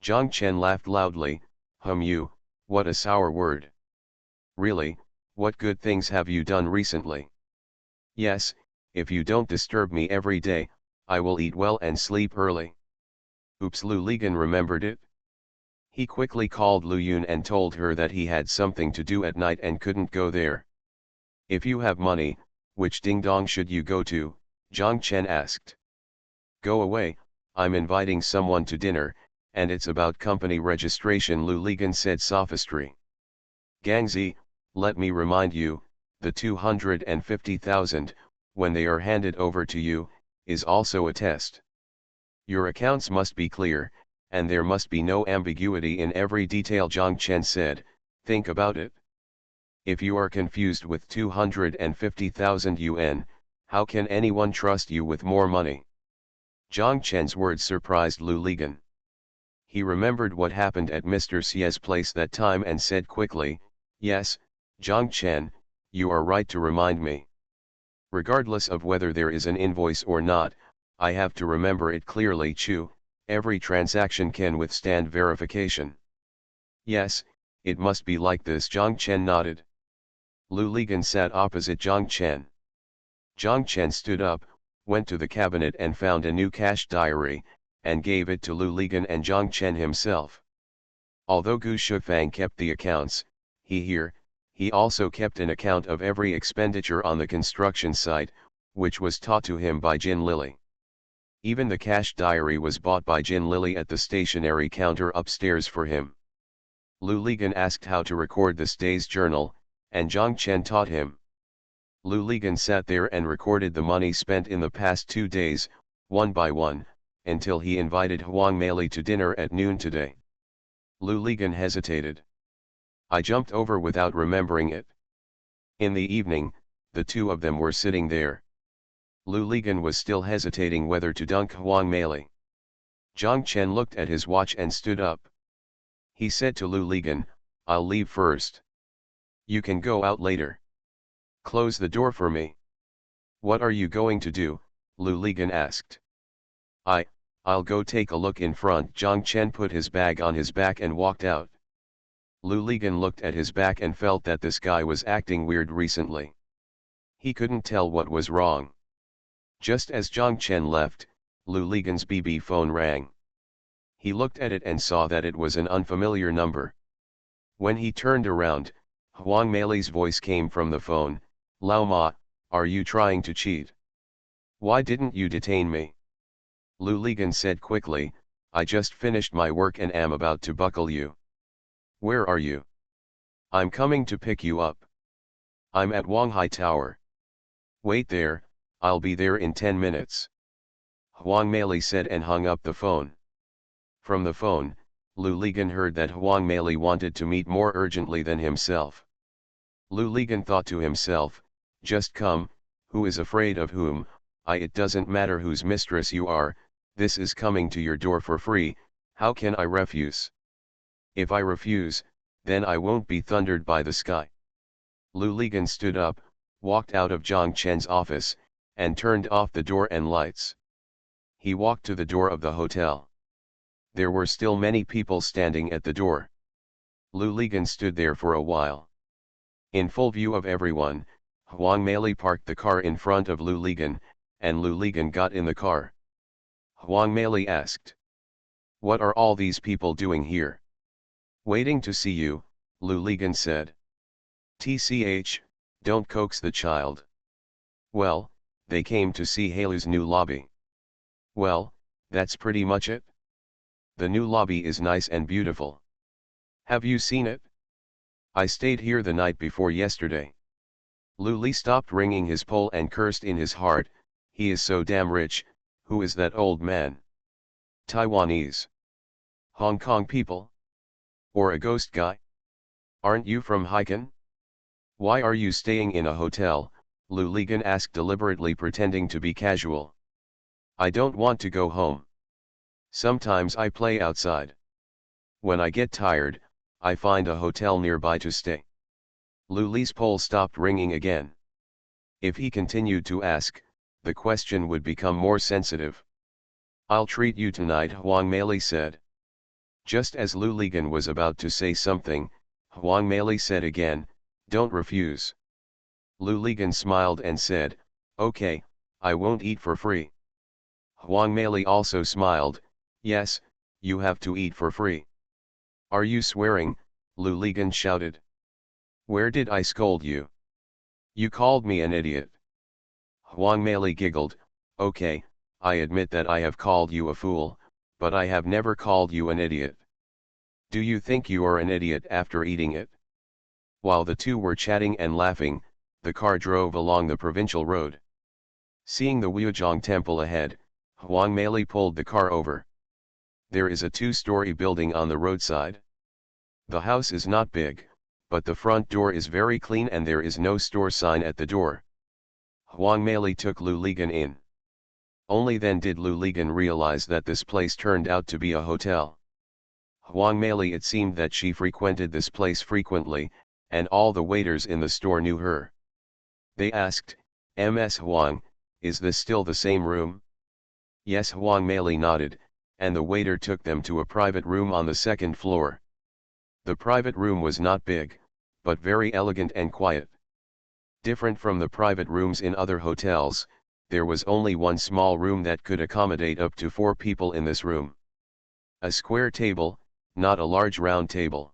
Zhang Chen laughed loudly, you, what a sour word. Really, what good things have you done recently? Yes, if you don't disturb me every day, I will eat well and sleep early. Oops, Lu Ligan remembered it. He quickly called Lu Yun and told her that he had something to do at night and couldn't go there. If you have money, which ding-dong should you go to? Zhang Chen asked. Go away, I'm inviting someone to dinner, and it's about company registration, Lu Ligan said sophistry. Gangzi, let me remind you, the 250,000, when they are handed over to you, is also a test. Your accounts must be clear, and there must be no ambiguity in every detail, Zhang Chen said, think about it. If you are confused with 250,000 yuan, how can anyone trust you with more money? Zhang Chen's words surprised Lu Ligan. He remembered what happened at Mr. Xie's place that time and said quickly, yes, Zhang Chen, you are right to remind me. Regardless of whether there is an invoice or not, I have to remember it clearly. Every transaction can withstand verification. Yes, it must be like this, Zhang Chen nodded. Lu Ligan sat opposite Zhang Chen. Zhang Chen stood up, went to the cabinet and found a new cash diary, and gave it to Lu Ligan and Zhang Chen himself. Although Gu Shufang kept the accounts, he also kept an account of every expenditure on the construction site, which was taught to him by Jin Lily. Even the cash diary was bought by Jin Lily at the stationery counter upstairs for him. Lu Ligan asked how to record this day's journal, and Zhang Chen taught him. Lu Ligan sat there and recorded the money spent in the past 2 days, one by one, until he invited Huang Mei to dinner at noon today. Lu Ligan hesitated. I jumped over without remembering it. In the evening, the two of them were sitting there. Lu Ligan was still hesitating whether to dunk Huang Mei. Zhang Chen looked at his watch and stood up. He said to Lu Ligan, I'll leave first. You can go out later. Close the door for me. What are you going to do? Lu Ligan asked. I'll go take a look in front. Zhang Chen put his bag on his back and walked out. Lu Ligan looked at his back and felt that this guy was acting weird recently. He couldn't tell what was wrong. Just as Zhang Chen left, Lu Ligan's BB phone rang. He looked at it and saw that it was an unfamiliar number. When he turned around, Huang Mei's voice came from the phone. Lao Ma, are you trying to cheat? Why didn't you detain me? Lu Ligan said quickly, I just finished my work and am about to buckle you. Where are you? I'm coming to pick you up. I'm at Wanghai Tower. Wait there, I'll be there in 10 minutes. Huang Mei said and hung up the phone. From the phone, Lu Ligan heard that Huang Mei wanted to meet more urgently than himself. Lu Ligan thought to himself, just come, who is afraid of whom? It doesn't matter whose mistress you are, this is coming to your door for free, how can I refuse? If I refuse, then I won't be thundered by the sky. Lu Ligan stood up, walked out of Zhang Chen's office, and turned off the door and lights. He walked to the door of the hotel. There were still many people standing at the door. Lu Ligan stood there for a while. In full view of everyone, Huang Mei parked the car in front of Lu Ligan, and Lu Ligan got in the car. Huang Mei asked. What are all these people doing here? Waiting to see you, Lu Ligan said. TCH, don't coax the child. Well, they came to see Halu's new lobby. Well, that's pretty much it. The new lobby is nice and beautiful. Have you seen it? I stayed here the night before yesterday. Lu Li stopped ringing his pole and cursed in his heart, he is so damn rich, who is that old man? Taiwanese? Hong Kong people? Or a ghost guy? Aren't you from Haikan? Why are you staying in a hotel? Lu Ligan asked deliberately pretending to be casual. I don't want to go home. Sometimes I play outside. When I get tired, I find a hotel nearby to stay. Lu Li's pole stopped ringing again. If he continued to ask, the question would become more sensitive. I'll treat you tonight, Huang Mei said. Just as Lu Ligan was about to say something, Huang Mei said again, don't refuse. Lu Ligan smiled and said, okay, I won't eat for free. Huang Mei also smiled, yes, you have to eat for free. Are you swearing? Lu Ligan shouted. Where did I scold you? You called me an idiot. Huang Mei giggled, okay, I admit that I have called you a fool, but I have never called you an idiot. Do you think you are an idiot after eating it? While the two were chatting and laughing, the car drove along the provincial road. Seeing the Wujiang temple ahead, Huang Mei pulled the car over. There is a 2-story building on the roadside. The house is not big, but the front door is very clean and there is no store sign at the door. Huang Mei took Lu Ligan in. Only then did Lu Ligan realize that this place turned out to be a hotel. Huang Mei, it seemed that she frequented this place frequently, and all the waiters in the store knew her. They asked, Ms. Huang, is this still the same room? Yes, Huang Mei nodded, and the waiter took them to a private room on the 2nd floor. The private room was not big, but very elegant and quiet. Different from the private rooms in other hotels, there was only one small room that could accommodate up to 4 people in this room. A square table, not a large round table.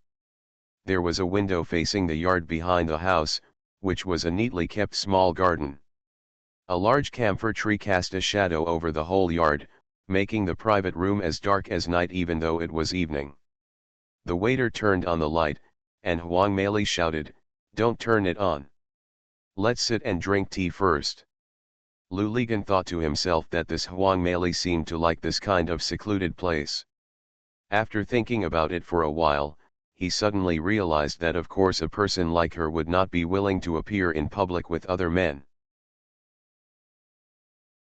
There was a window facing the yard behind the house, which was a neatly kept small garden. A large camphor tree cast a shadow over the whole yard, making the private room as dark as night even though it was evening. The waiter turned on the light, and Huang Mei shouted, "Don't turn it on. Let's sit and drink tea first." Lu Ligan thought to himself that this Huang Mei seemed to like this kind of secluded place. After thinking about it for a while, he suddenly realized that of course a person like her would not be willing to appear in public with other men.